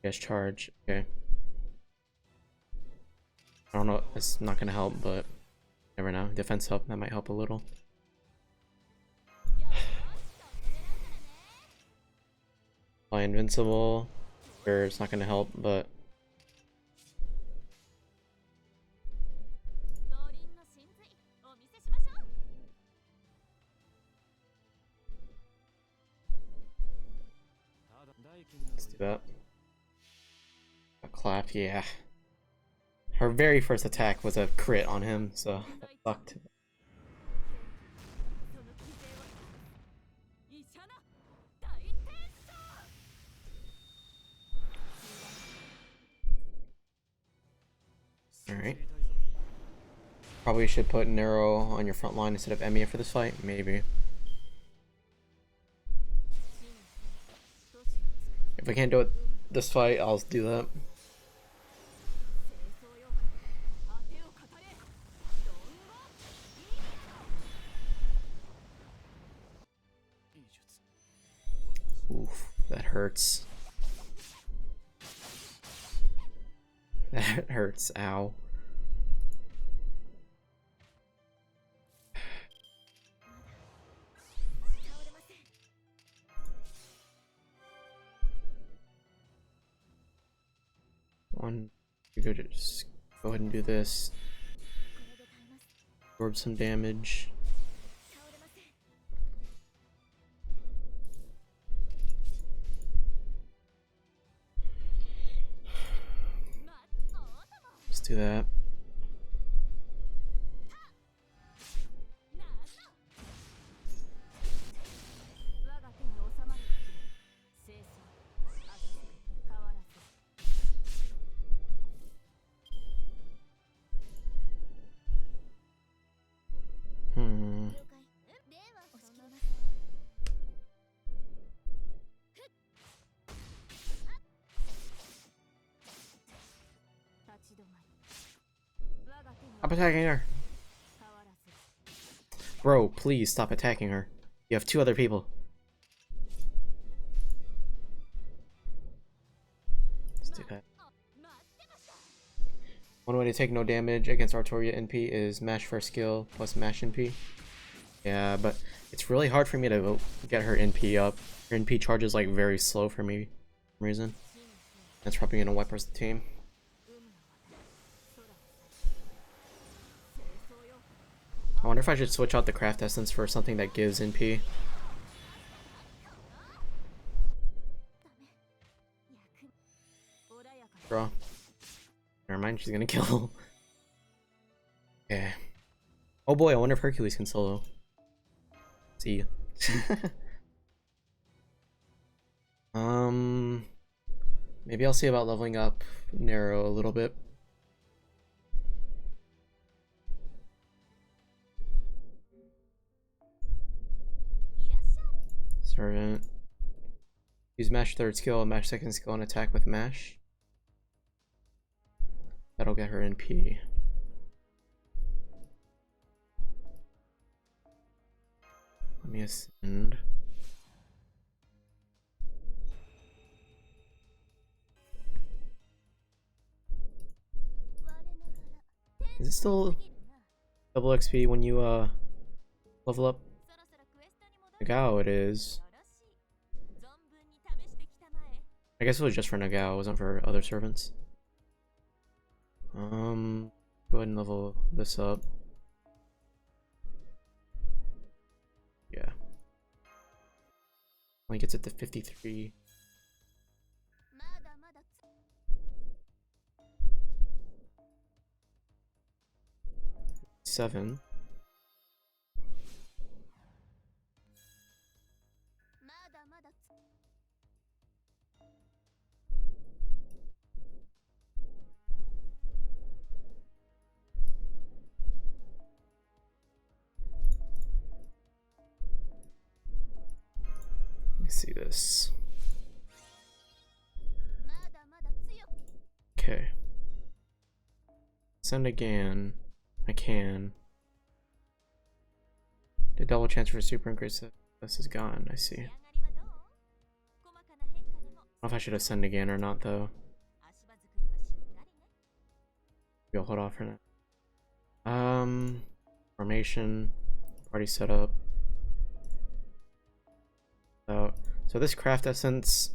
Yes, charge. Okay. I don't know. It's not gonna help, but never know. Defense help. That might help a little. Fly invincible. Sure, it's not gonna help, but let's do that. A clap, yeah. Her very first attack was a crit on him, so that sucked. Alright. Probably should put Nero on your front line instead of Emiya for this fight, maybe. If I can't do it this fight, I'll do that. Oof, that hurts. That hurts, ow. Just go ahead and do this. Absorb some damage. Let's do that. Stop attacking her. Bro, please stop attacking her. You have two other people. Let's do that. One way to take no damage against Artoria NP is mash first skill plus mash NP. Yeah, but it's really hard for me to get her NP up. Her NP charge is like very slow for me for some reason. That's probably gonna wipe us the team. I wonder if I should switch out the craft essence for something that gives NP. Draw. Never mind, she's gonna kill. Okay. Oh boy, I wonder if Hercules can solo. See ya. Maybe I'll see about leveling up Nero a little bit. Servant. Use mash third skill and mash second skill and attack with mash. That'll get her NP. Let me ascend. Is it still double XP when you level up? Nagao it is. I guess it was just for Nagao, it wasn't for other servants. Go ahead and level this up. Yeah. Only gets it to 53. Seven. Let me see this. Okay. Send again. I can. The double chance for super increase. This is gone. I see. I don't know if I should ascend again or not though. Maybe I'll hold off for now. Formation. Party setup. So this craft essence.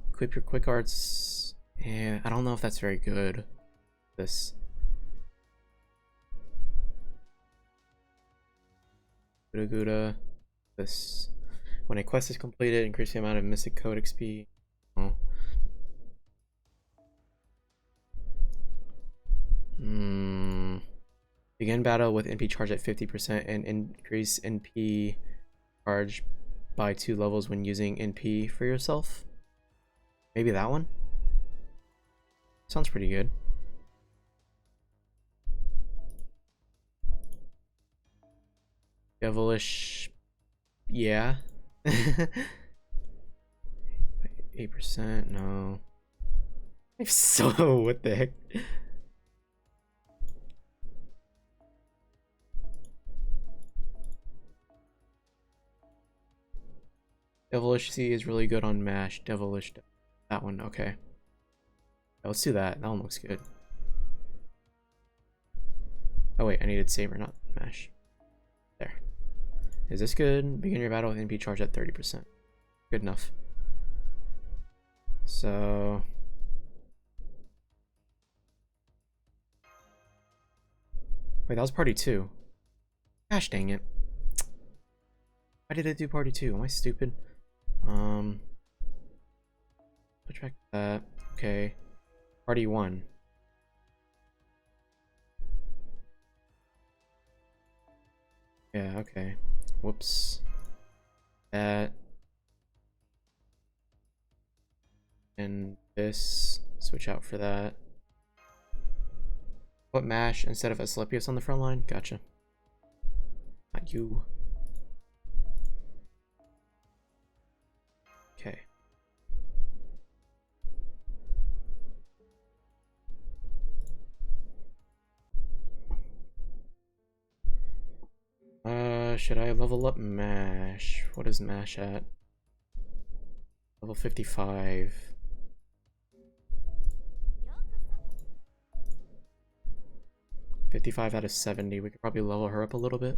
Equip your quick arts. Yeah, I don't know if that's very good. This. Guda Guda. This. When a quest is completed, increase the amount of Mystic Code XP. Oh. Begin battle with NP charge at 50% and increase NP charge by 2 levels when using NP for yourself. Maybe that one? Sounds pretty good. Devilish. Yeah. 8%, no. So, what the heck? Devilish C is really good on mash. Devilish. That one, okay. Yeah, let's do that. That one looks good. Oh wait, I needed saber, not mash. There. Is this good? Begin your battle with NP charge at 30%. Good enough. So... Wait, that was party 2. Gosh dang it. Why did I do party 2? Am I stupid? Put back that. Okay. Party 1. Yeah, okay. Whoops. That. And this. Switch out for that. Put mash instead of Asclepius on the front line? Gotcha. Not you. Okay. Should I level up mash? What is mash at? Level 55. 55 out of 70. We could probably level her up a little bit.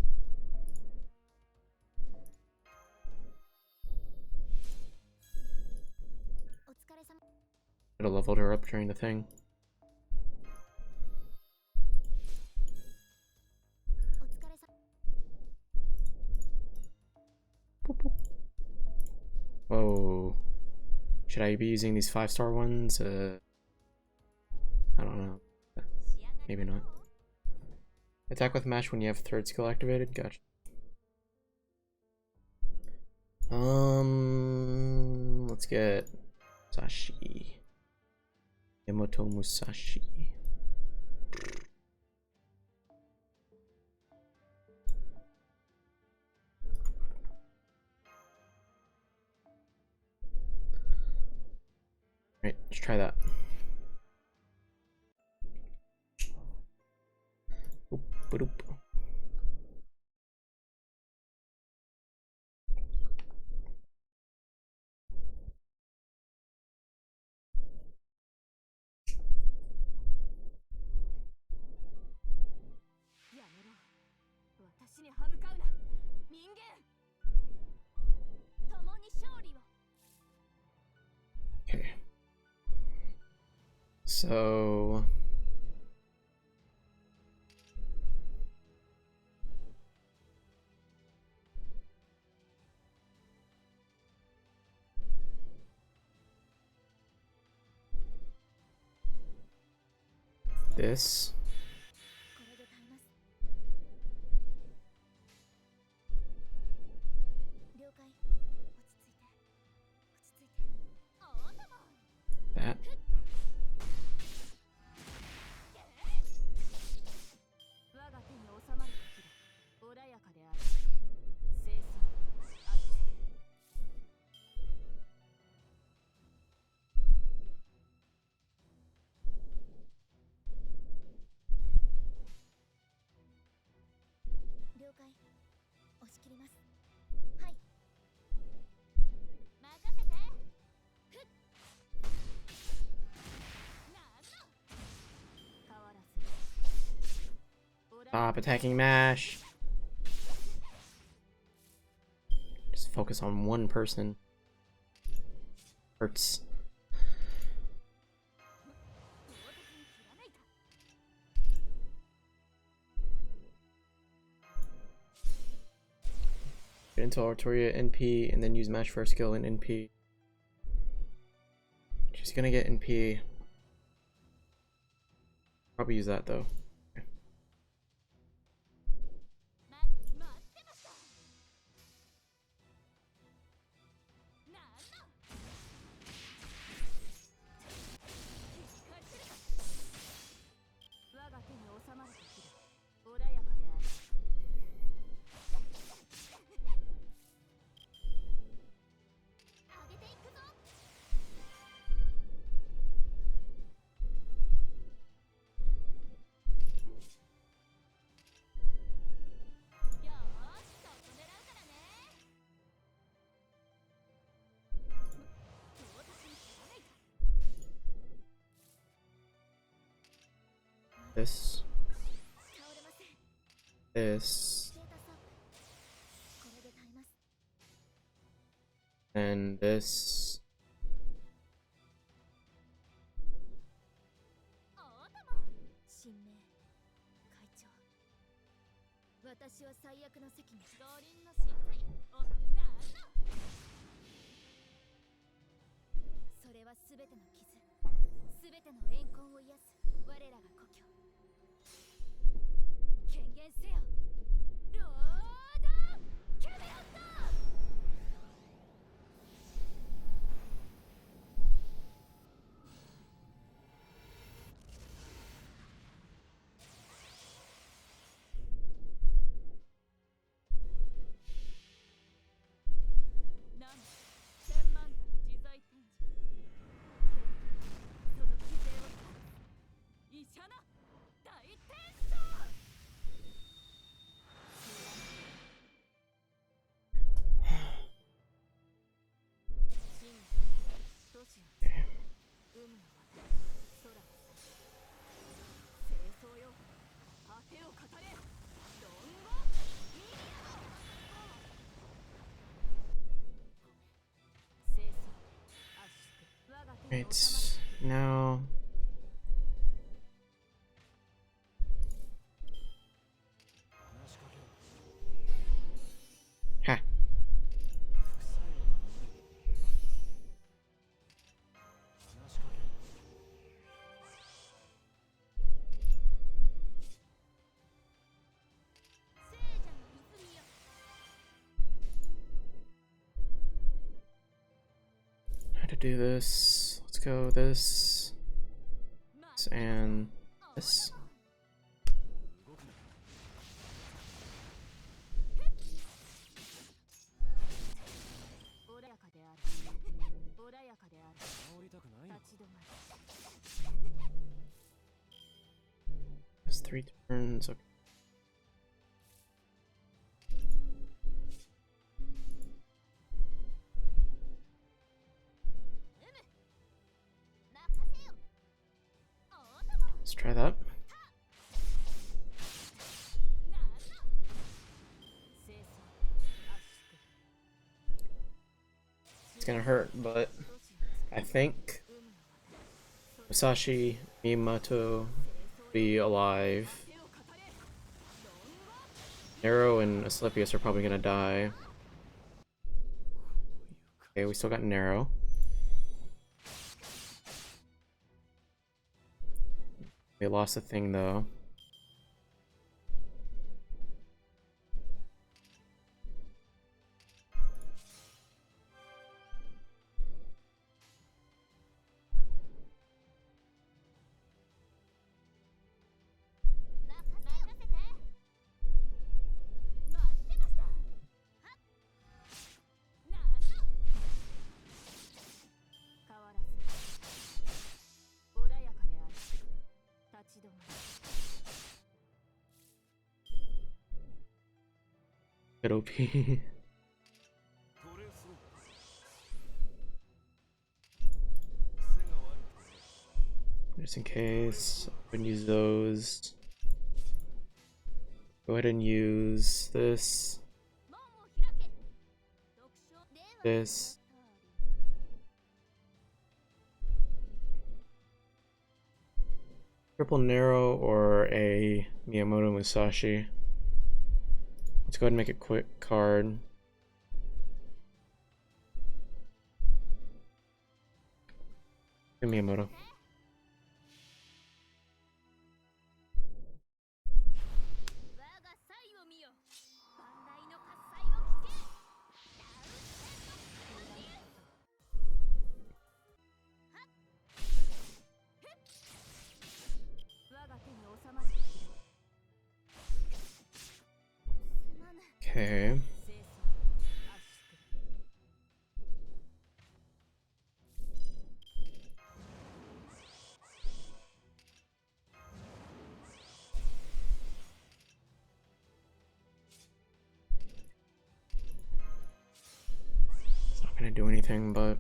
Could have leveled her up during the thing. Boop, boop. Whoa. Should I be using these 5-star ones? I don't know. Maybe not. Attack with mash when you have third skill activated? Gotcha. Let's get Musashi. Yamato Musashi. Right, let's try that. Oop, ba-doop. Okay. So this. That. Stop attacking mash. Just focus on one person. Hurts. Get into Artoria NP and then use mash for a skill in NP. She's gonna get NP. Probably use that though. This. This. And this. Right, now... Ha! How to do this? Let's go this and this. That's 3 turns. Okay. Let's try that. It's gonna hurt, but I think Musashi Miyamoto be alive. Nero and Asclepius are probably gonna die. Okay, we still got Nero. We lost a thing though. Good OP. Just in case, I would use those. Go ahead and use this. This. Triple Nero or a Miyamoto Musashi. Let's go ahead and make a quick card. Miyamoto. Okay. It's not gonna do anything, but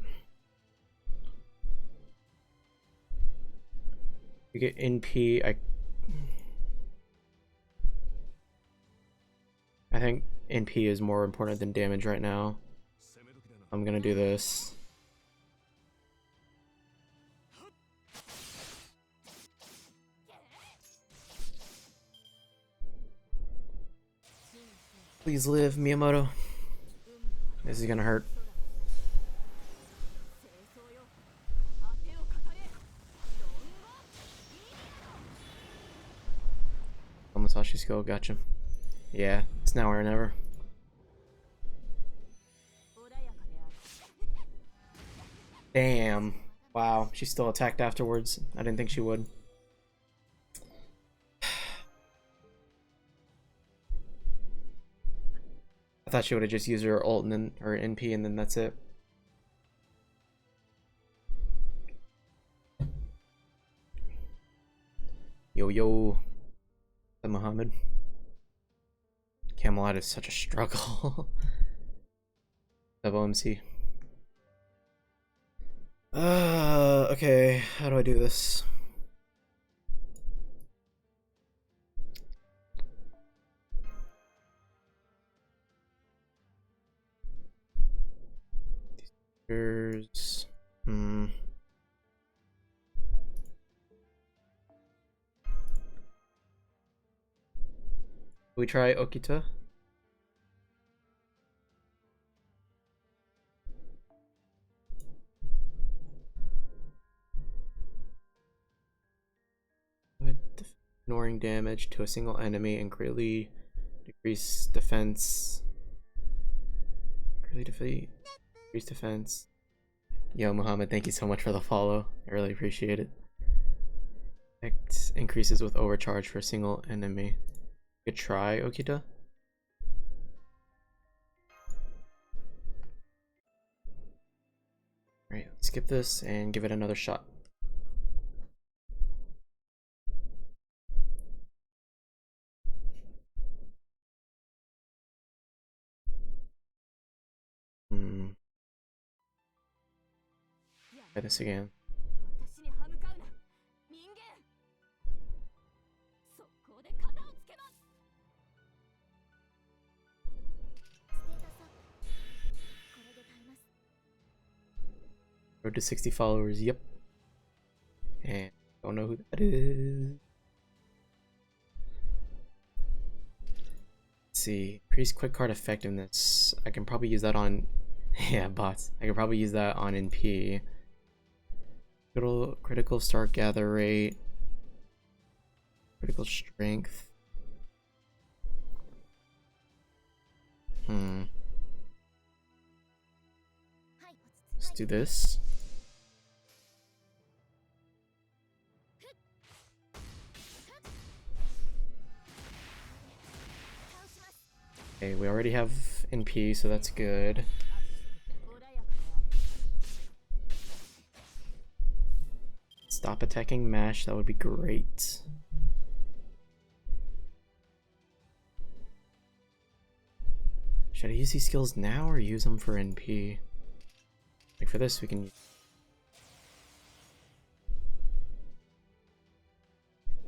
we get NP. I think NP is more important than damage right now. I'm gonna do this. Please live, Miyamoto. This is gonna hurt. Musashi skill, gotcha. Yeah, it's now or never. Damn. Wow, she still attacked afterwards. I didn't think she would. I thought she would have just used her ult and then her NP and then that's it. Yo yo. The Muhammad. Camelot is such a struggle. WMC. Okay, how do I do this? There's We try Okita. Ignoring damage to a single enemy and greatly decrease defense. Greatly decrease defense. Yo, Muhammad, thank you so much for the follow. I really appreciate it. Effect increases with overcharge for a single enemy. Good try, Okita. Alright, let's skip this and give it another shot. Try this again. Road to 60 followers, yep. And don't know who that is. Let's see. Increase quick card effectiveness. I can probably use that on yeah, bots. I can probably use that on NP. Critical start gather rate. Critical strength. Let's do this. Okay, we already have NP, so that's good. Stop attacking Mash, that would be great. Should I use these skills now or use them for NP? Like for this, we can.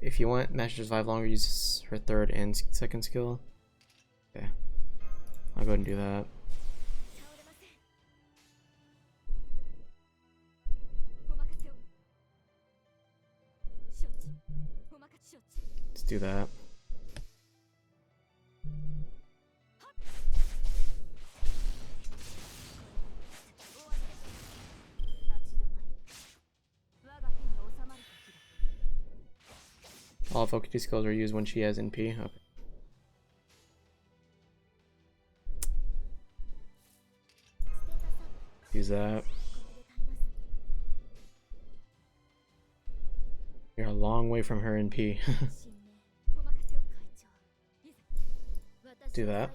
If you want Mash to survive longer, use her third and second skill. Okay, I'll go ahead and do that. Let's do that. All of Okiti's skills are used when she has NP. Okay. Use that. You're a long way from her NP. Do that.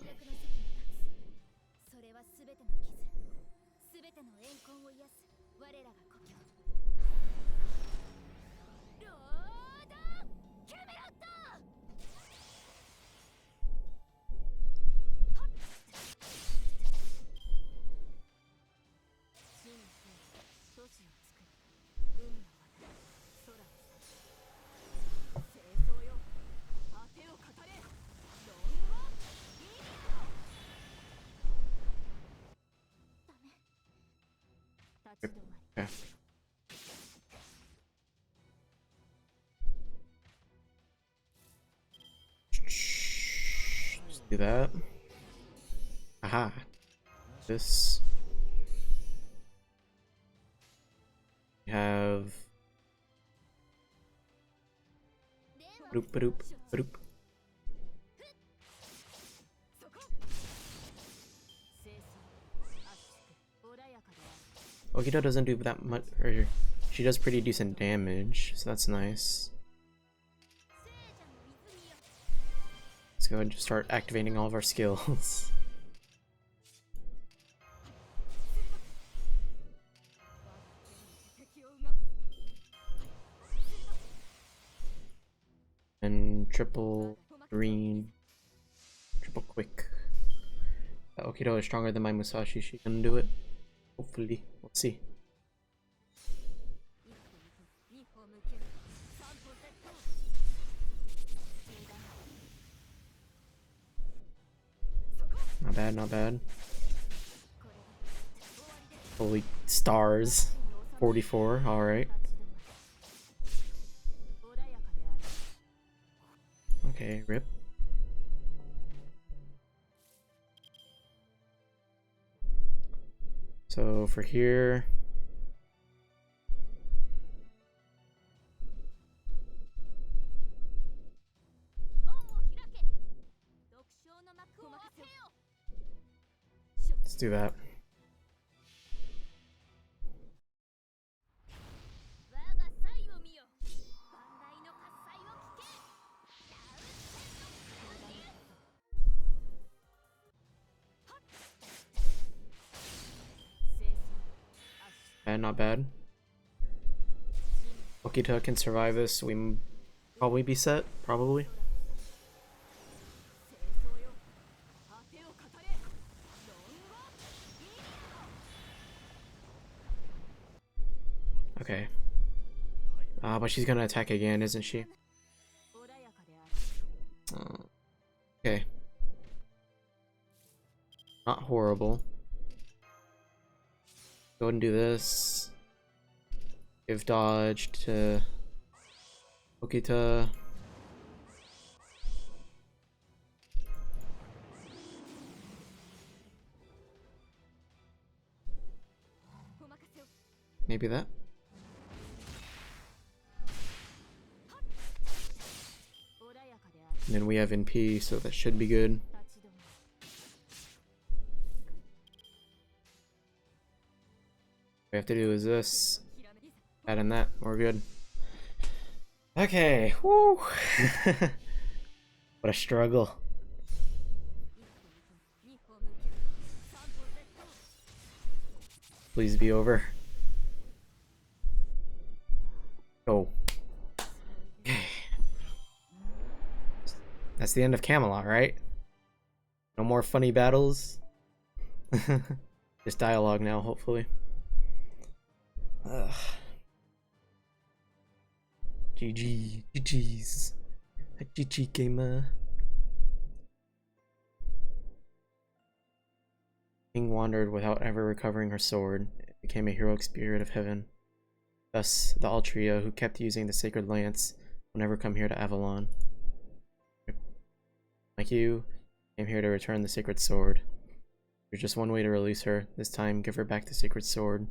Okay. Just do that. Aha. This. We have. Badoop, badoop, badoop. Okita doesn't do that much, or she does pretty decent damage, so that's nice. Let's go ahead and just start activating all of our skills. And triple green, triple quick. Okita is stronger than my Musashi, she can do it. Hopefully, we'll see. Not bad, not bad. Holy stars. 44, alright. Okay, rip. So for here, let's do that. And not bad. Okita can survive this. We probably be set. Probably. Okay. But she's gonna attack again, isn't she? Okay. Not horrible. Go ahead and do this. Give dodge to Okita. Maybe that. And then we have NP, so that should be good. What we have to do is this. Add in that. We're good. Okay. Woo! What a struggle. Please be over. Oh. Okay. That's the end of Camelot, right? No more funny battles. Just dialogue now, hopefully. Ugh. GG. GG's. GG gamer. King wandered without ever recovering her sword. It became a heroic spirit of heaven. Thus, the Altria, who kept using the sacred lance, will never come here to Avalon. Like you, came here to return the sacred sword. There's just one way to release her. This time, give her back the sacred sword.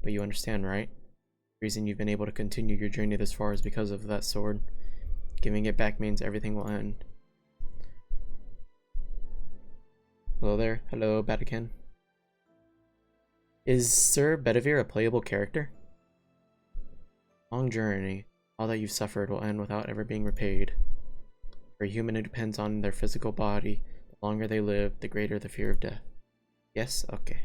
But you understand, right? The reason you've been able to continue your journey this far is because of that sword. Giving it back means everything will end. Hello there. Hello, Vatican. Is Sir Bedivere a playable character? Long journey. All that you've suffered will end without ever being repaid. For a human, it depends on their physical body. The longer they live, the greater the fear of death. Yes? Okay.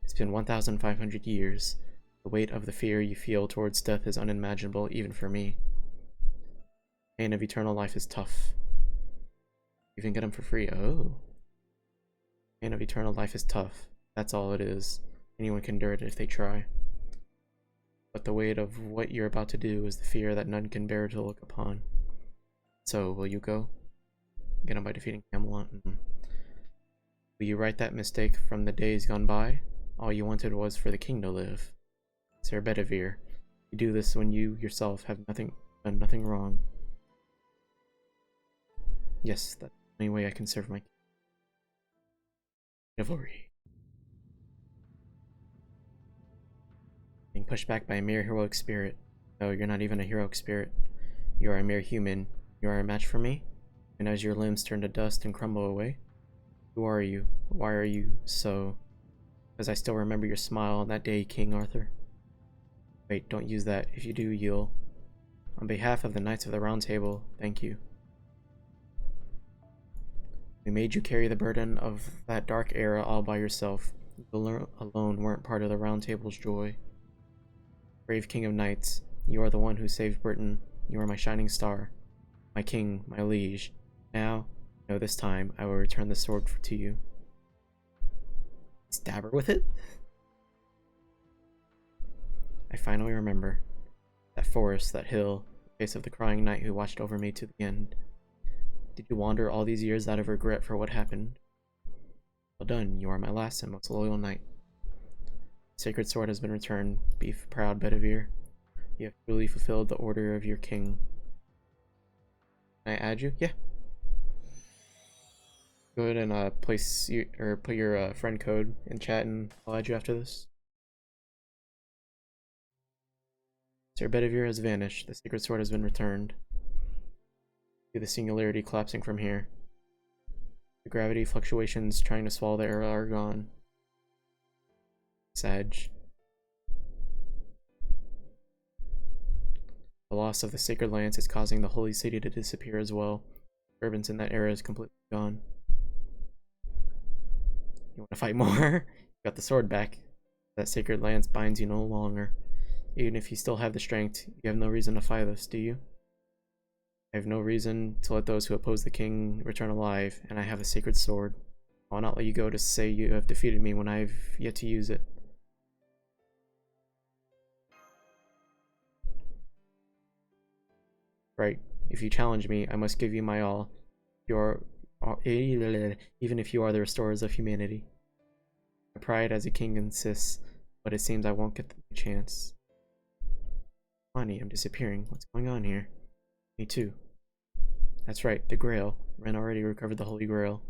It's been 1,500 years. The weight of the fear you feel towards death is unimaginable, even for me. The pain of eternal life is tough. You can get them for free. Oh. The pain of eternal life is tough. That's all it is. Anyone can endure it if they try. But the weight of what you're about to do is the fear that none can bear to look upon. So, will you go? Get him by defeating Camelot. Will you right that mistake from the days gone by? All you wanted was for the king to live. Sir Bedivere, you do this when you yourself have done nothing wrong. Yes, that's the only way I can serve my king. Chivalry. Being pushed back by a mere heroic spirit. No, you're not even a heroic spirit. You are a mere human. You are a match for me? And as your limbs turn to dust and crumble away? Who are you? Why are you so? Because I still remember your smile on that day, King Arthur. Wait, don't use that. If you do, you'll... On behalf of the Knights of the Round Table, thank you. We made you carry the burden of that dark era all by yourself. You alone weren't part of the Round Table's joy. Brave King of Knights, you are the one who saved Britain. You are my shining star. My king, my liege. Now, no, this time, I will return the sword to you. Stab her with it? I finally remember. That forest, that hill, the face of the crying knight who watched over me to the end. Did you wander all these years out of regret for what happened? Well done, you are my last and most loyal knight. The sacred sword has been returned. Be proud, Bedivere. You have truly fulfilled the order of your king. Can I add you? Yeah. Go ahead and place you or put your friend code in chat, and I'll add you after this. Sir Bedivere has vanished. The sacred sword has been returned. See the singularity collapsing from here. The gravity fluctuations trying to swallow the era are gone. Sag. The loss of the sacred lance is causing the holy city to disappear as well. Disturbance in that era is completely gone. You want to fight more? You got the sword back. That sacred lance binds you no longer. Even if you still have the strength, you have no reason to fight us, do you? I have no reason to let those who oppose the king return alive, and I have a sacred sword. I will not let you go to say you have defeated me when I have yet to use it. Right. If you challenge me, I must give you my all. Even if you are the restorers of humanity. My pride as a king insists, but it seems I won't get the chance. Bonnie, I'm disappearing. What's going on here? Me too. That's right, the Grail. Ren already recovered the Holy Grail.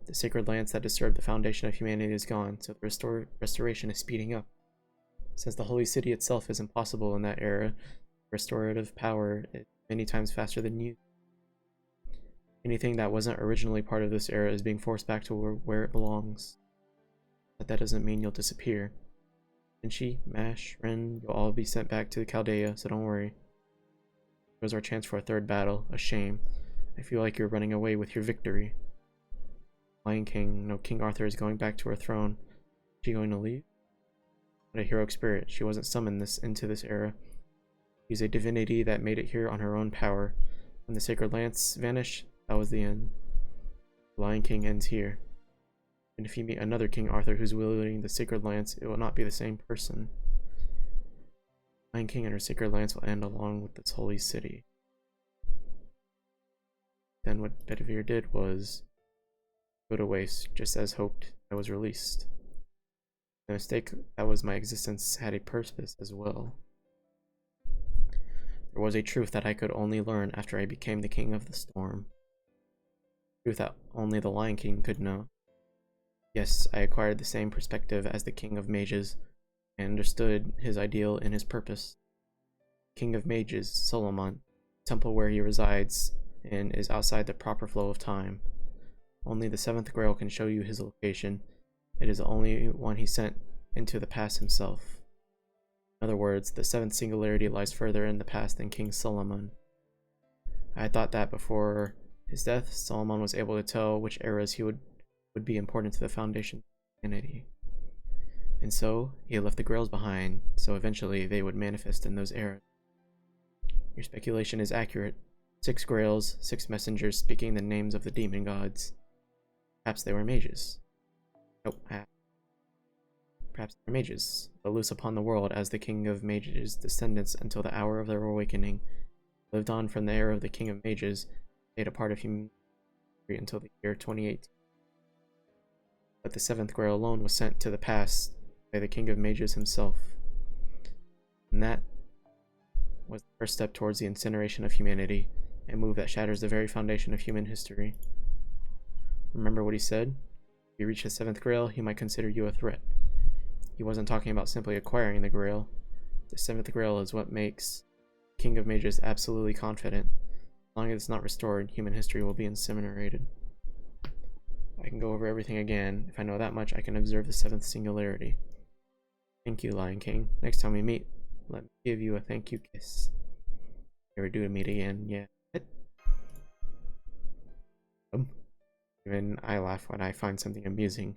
The sacred lance that disturbed the foundation of humanity is gone, so the restoration is speeding up. Since the Holy City itself is impossible in that era, restorative power is many times faster than you. Anything that wasn't originally part of this era is being forced back to where it belongs. But that doesn't mean you'll disappear. Vinci, Mash, Ren, you'll all be sent back to the Chaldea, so don't worry. It was our chance for a third battle. A shame. I feel like you're running away with your victory. Lion King, no, King Arthur is going back to her throne. Is she going to leave? What a heroic spirit. She wasn't summoned into this era. She's a divinity that made it here on her own power. When the sacred lance vanished, that was the end. The Lion King ends here. And if you meet another King Arthur who's wielding the sacred lance, it will not be the same person. Lion King and her sacred lance will end along with this holy city. Then what Bedivere did was go to waste, just as hoped. I was released. The mistake that was my existence had a purpose as well. There was a truth that I could only learn after I became the King of the Storm. Truth that only the Lion King could know. Yes, I acquired the same perspective as the King of Mages, and understood his ideal and his purpose. King of Mages, Solomon, the temple where he resides in is outside the proper flow of time. Only the seventh Grail can show you his location. It is the only one he sent into the past himself. In other words, the seventh singularity lies further in the past than King Solomon. I had thought that before his death, Solomon was able to tell which eras he would be important to the foundation of humanity. And so, he left the Grails behind, so eventually they would manifest in those eras. Your speculation is accurate. 6 Grails, 6 messengers speaking the names of the demon gods. Perhaps they were mages. Nope, perhaps they were mages, but loose upon the world as the King of Mages' descendants until the hour of their awakening. Lived on from the era of the King of Mages, stayed a part of humanity until the year 2018. But the 7th Grail alone was sent to the past by the King of Mages himself. And that was the first step towards the incineration of humanity, a move that shatters the very foundation of human history. Remember what he said? If you reach the 7th Grail, he might consider you a threat. He wasn't talking about simply acquiring the Grail. The 7th Grail is what makes King of Mages absolutely confident. As long as it's not restored, human history will be incinerated. I can go over everything again. If I know that much, I can observe the 7th singularity. Thank you, Lion King. Next time we meet, let me give you a thank you kiss. Ever do to meet again? Yeah. Even I laugh when I find something amusing.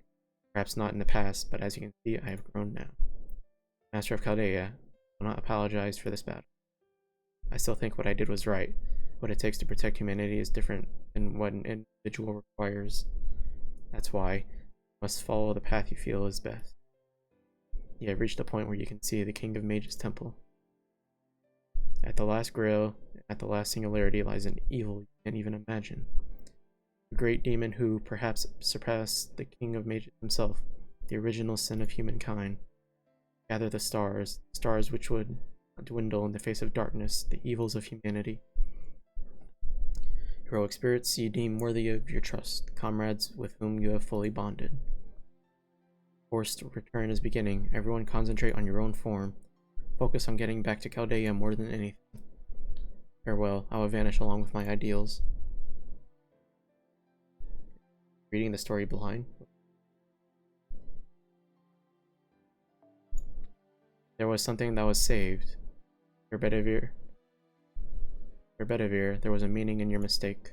Perhaps not in the past, but as you can see, I have grown now. Master of Chaldea, I will not apologize for this battle. I still think what I did was right. What it takes to protect humanity is different than what an individual requires. That's why you must follow the path you feel is best. You have reached a point where you can see the King of Mages' temple. At the last Grail, at the last singularity, lies an evil you can't even imagine. A great demon who perhaps surpassed the King of Mages himself, the original sin of humankind. Gather the stars which would dwindle in the face of darkness, the evils of humanity. Heroic spirits you deem worthy of your trust, comrades with whom you have fully bonded. Forced return is beginning. Everyone concentrate on your own form. Focus on getting back to Chaldea more than anything. Farewell, I will vanish along with my ideals. Reading the story blind. There was something that was saved. For Bedivere, there was a meaning in your mistake. There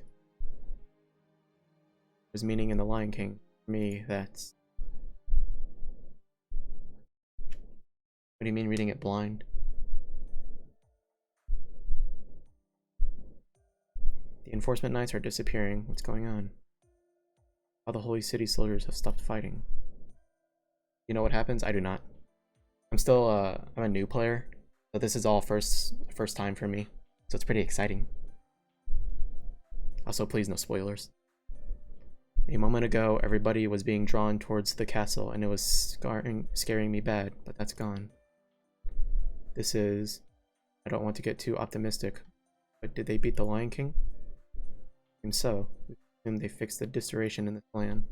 was meaning in the Lion King. For me, that's... What do you mean reading it blind? The enforcement knights are disappearing. What's going on? All the Holy City soldiers have stopped fighting. You know what happens? I do not. I'm still, I'm a new player, so this is all first time for me, so it's pretty exciting. Also, please no spoilers. A moment ago, everybody was being drawn towards the castle, and it was scaring me bad, but that's gone. This is... I don't want to get too optimistic, but did they beat the Lion King? And so, we assume they fixed the distortion in this plan.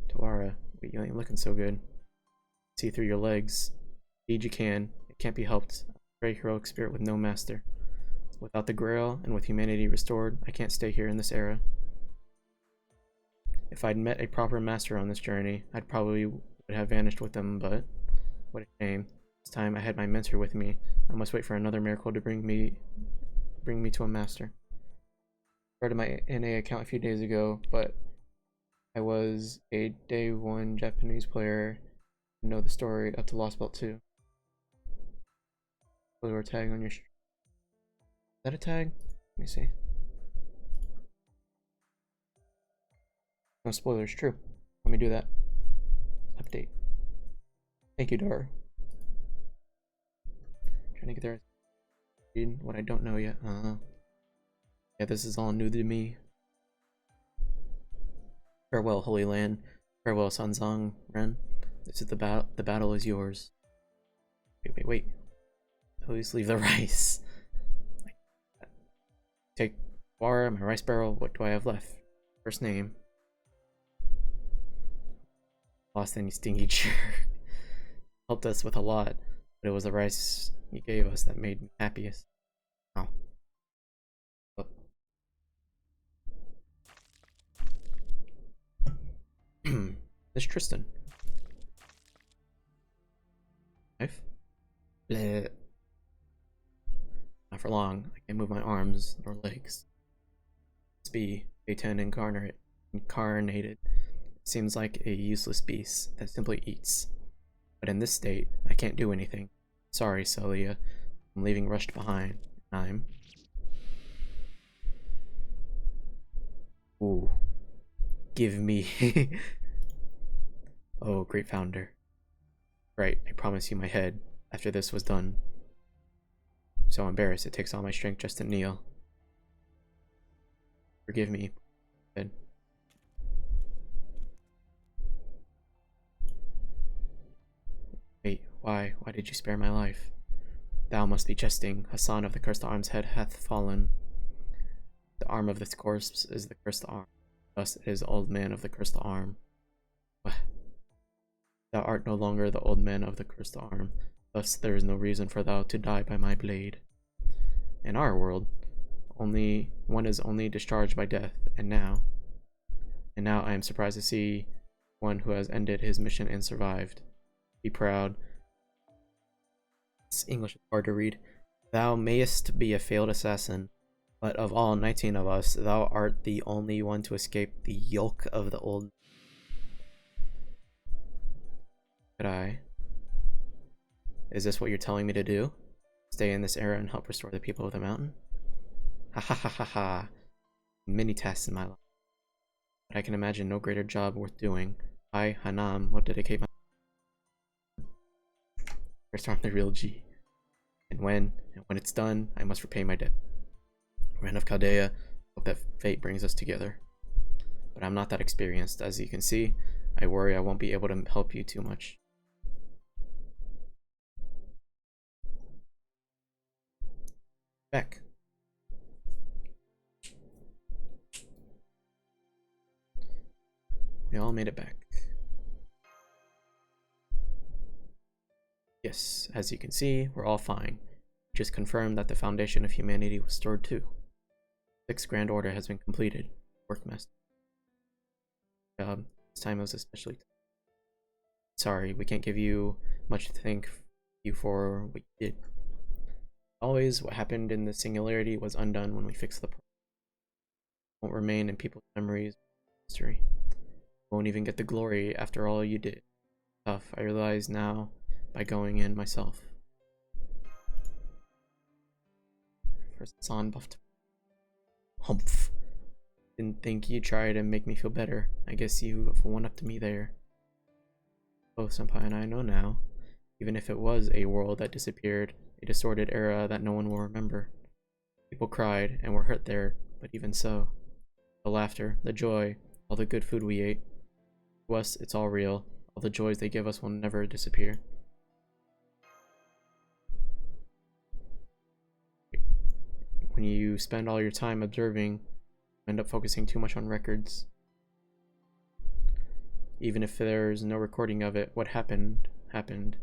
Tawara, you ain't looking so good. See through your legs. Indeed you can. It can't be helped. A very heroic spirit with no master. Without the Grail and with humanity restored, I can't stay here in this era. If I'd met a proper master on this journey, I'd probably would have vanished with them, but what a shame. This time I had my mentor with me. I must wait for another miracle to bring me to a master. I started my NA account a few days ago, but I was a day 1 Japanese player. Know the story up to Lost Belt 2. Spoiler tag on your Is that a tag? Let me see. No spoilers, true. Let me do that. Update. Thank you, Dar. Trying to get there. Read what I don't know yet. Yeah, this is all new to me. Farewell, Holy Land. Farewell, Sanzang Ren. This is the battle is yours. Wait. Please leave the rice. Take water, my rice barrel. What do I have left? First name. Lost any stingy jerk. Helped us with a lot, but it was the rice you gave us that made me happiest. Oh. There's Tristan. Knife? Bleh. Not for long. I can't move my arms or legs. Must be A10 incarnated. Seems like a useless beast that simply eats. But in this state, I can't do anything. Sorry, Celia. I'm leaving rushed behind. Ooh. Give me... Oh, great founder. Right, I promise you my head, after this was done. I'm so embarrassed it takes all my strength just to kneel. Forgive me. Head. Wait, why? Why did you spare my life? Thou must be jesting. Hassan of the cursed arm's head hath fallen. The arm of this corpse is the cursed arm. Thus it is the old man of the cursed arm. Thou art no longer the old man of the cursed arm. Thus there is no reason for thou to die by my blade. In our world, one is only discharged by death, and now I am surprised to see one who has ended his mission and survived. Be proud. This English is hard to read. Thou mayest be a failed assassin, but of all 19 of us, thou art the only one to escape the yoke of the old. Could I? Is this what you're telling me to do? Stay in this era and help restore the people of the mountain? Ha ha ha ha ha. Many tasks in my life. But I can imagine no greater job worth doing. I, Hanam, will dedicate my restore the real G. And when it's done, I must repay my debt. Ren of Chaldea, hope that fate brings us together. But I'm not that experienced, as you can see. I worry I won't be able to help you too much. Beck. We all made it back. Yes, as you can see, we're all fine. Just confirmed that the foundation of humanity was stored too. 6th Grand Order has been completed. Work, Master. This time it was especially tough. Sorry, we can't give you much to thank you for what you did. Always, what happened in the Singularity was undone when we fixed the problem. It won't remain in people's memories or history. Won't even get the glory after all you did. Tough, I realize now by going in myself. First it's on buffed. Humph. Didn't think you'd try to make me feel better. I guess you one up to me there. Both Senpai and I know now. Even if it was a world that disappeared, a distorted era that no one will remember. People cried and were hurt there, but even so. The laughter, the joy, all the good food we ate. To us, it's all real. All the joys they give us will never disappear. When you spend all your time observing, you end up focusing too much on records. Even if there's no recording of it, what happened, happened.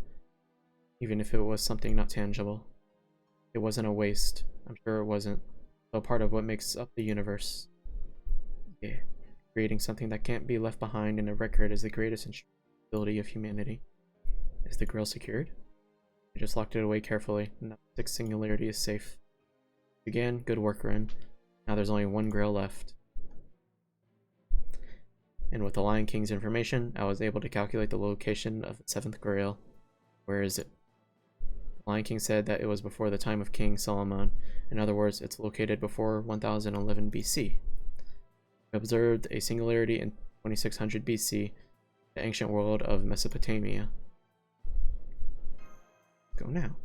Even if it was something not tangible. It wasn't a waste. I'm sure it wasn't. So part of what makes up the universe. Yeah. Creating something that can't be left behind in a record is the greatest ability of humanity. Is the grill secured? I just locked it away carefully. Now the 6th Singularity is safe. Again, good work, Ren. Now there's only one grail left. And with the Lion King's information, I was able to calculate the location of the 7th grail. Where is it? The Lion King said that it was before the time of King Solomon. In other words, it's located before 1011 BC. We observed a singularity in 2600 BC, the ancient world of Mesopotamia. Go now.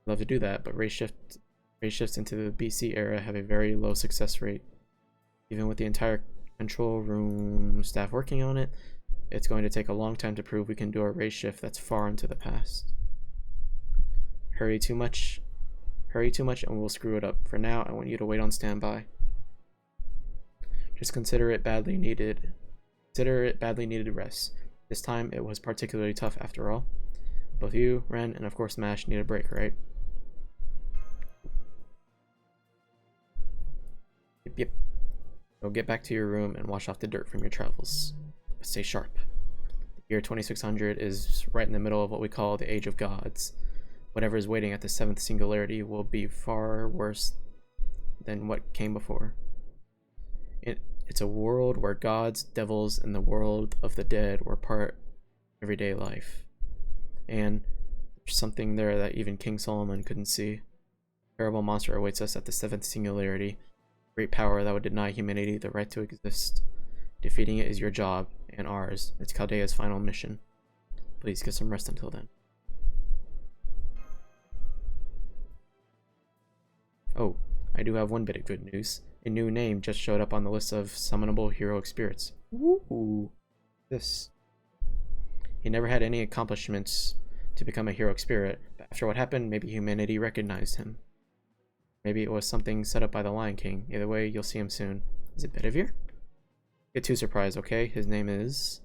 I'd love to do that, but race shifts into the BC era have a very low success rate. Even with the entire control room staff working on it, it's going to take a long time to prove we can do a race shift that's far into the past. Hurry too much and we'll screw it up. For now, I want you to wait on standby. Just consider it badly needed rest. This time it was particularly tough after all. Both you, Ren, and of course Mash need a break, right? Yep. Go get back to your room and wash off the dirt from your travels. But stay sharp. The year 2600 is right in the middle of what we call the Age of Gods. Whatever is waiting at the 7th Singularity will be far worse than what came before. It's a world where gods, devils, and the world of the dead were part of everyday life. And there's something there that even King Solomon couldn't see. A terrible monster awaits us at the 7th Singularity. Great power that would deny humanity the right to exist. Defeating it is your job, and ours. It's Chaldea's final mission. Please get some rest until then. Oh, I do have one bit of good news. A new name just showed up on the list of summonable heroic spirits. Ooh, this. He never had any accomplishments to become a heroic spirit, but after what happened, maybe humanity recognized him. Maybe it was something set up by the Lion King. Either way, you'll see him soon. Is it Bedivere? Get too surprised, okay? His name is...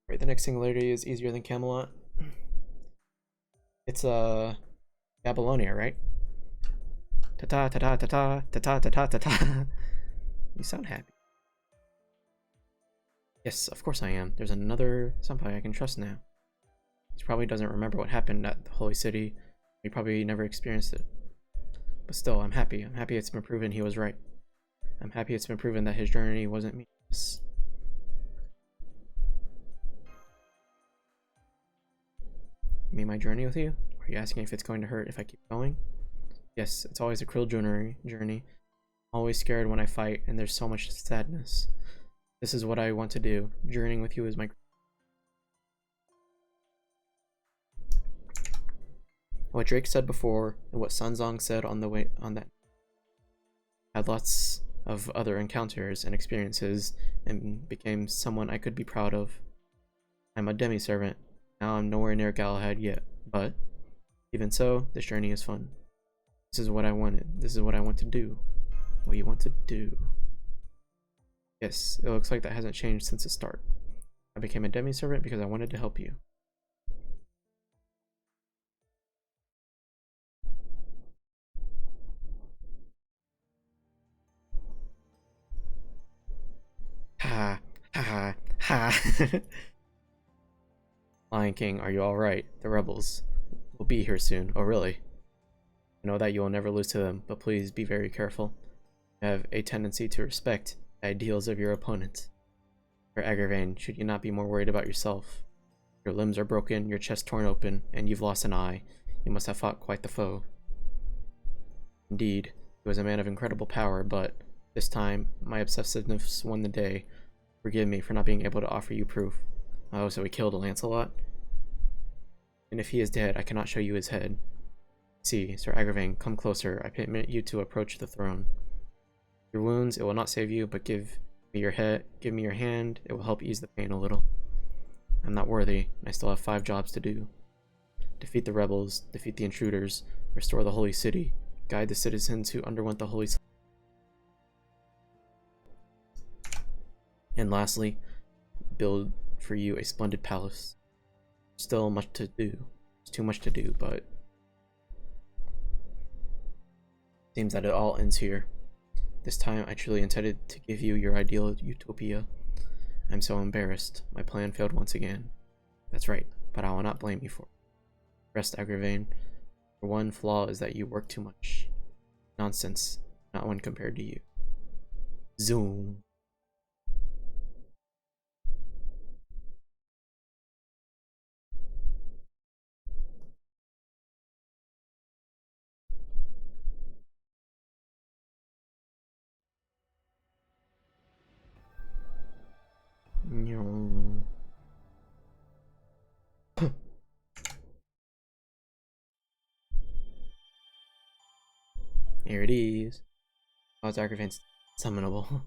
Right, the next singularity is easier than Camelot. It's Babylonia, right? Ta-ta, ta-ta, ta-ta, ta-ta, ta-ta, ta-ta. You sound happy. Yes, of course I am. There's another senpai I can trust now. He probably doesn't remember what happened at the Holy City. He probably never experienced it. But still, I'm happy. I'm happy it's been proven he was right. I'm happy it's been proven that his journey wasn't meaningless. You mean my journey with you? Are you asking if it's going to hurt if I keep going? Yes, it's always a cruel journey. I'm always scared when I fight, and there's so much sadness. This is what I want to do. Journeying with you is my... What Drake said before, and what Sanzong said on that... Had lots of other encounters and experiences, and became someone I could be proud of. I'm a demi-servant. Now I'm nowhere near Galahad yet, but... Even so, this journey is fun. This is what I wanted. This is what I want to do. what you want to do. Yes, it looks like that hasn't changed since the start. I became a demi-servant because I wanted to help you. Ha, ha, ha. Lion King, are you alright? The rebels will be here soon. Oh, really? I know that you will never lose to them, but please be very careful. You have a tendency to respect the ideals of your opponent. For Agravain, should you not be more worried about yourself? Your limbs are broken, your chest torn open, and you've lost an eye. You must have fought quite the foe. Indeed, he was a man of incredible power, but this time, my obsessiveness won the day. Forgive me for not being able to offer you proof. Oh, so he killed Lancelot? And if he is dead, I cannot show you his head. See, Sir Agravain, come closer. I permit you to approach the throne. Your wounds, it will not save you, but give me your hand, it will help ease the pain a little. I'm not worthy, and I still have 5 jobs to do. Defeat the rebels, defeat the intruders, restore the holy city, guide the citizens who underwent the holy... And lastly, build for you a splendid palace. Still much to do. It's too much to do, but... seems that it all ends here. This time I truly intended to give you your ideal utopia. I'm so embarrassed. My plan failed once again. That's right, but I will not blame you for it. Rest, Agravain. Your one flaw is that you work too much. Nonsense. Not one compared to you. Zoom. Here it is. Oh, it's Agravain's summonable.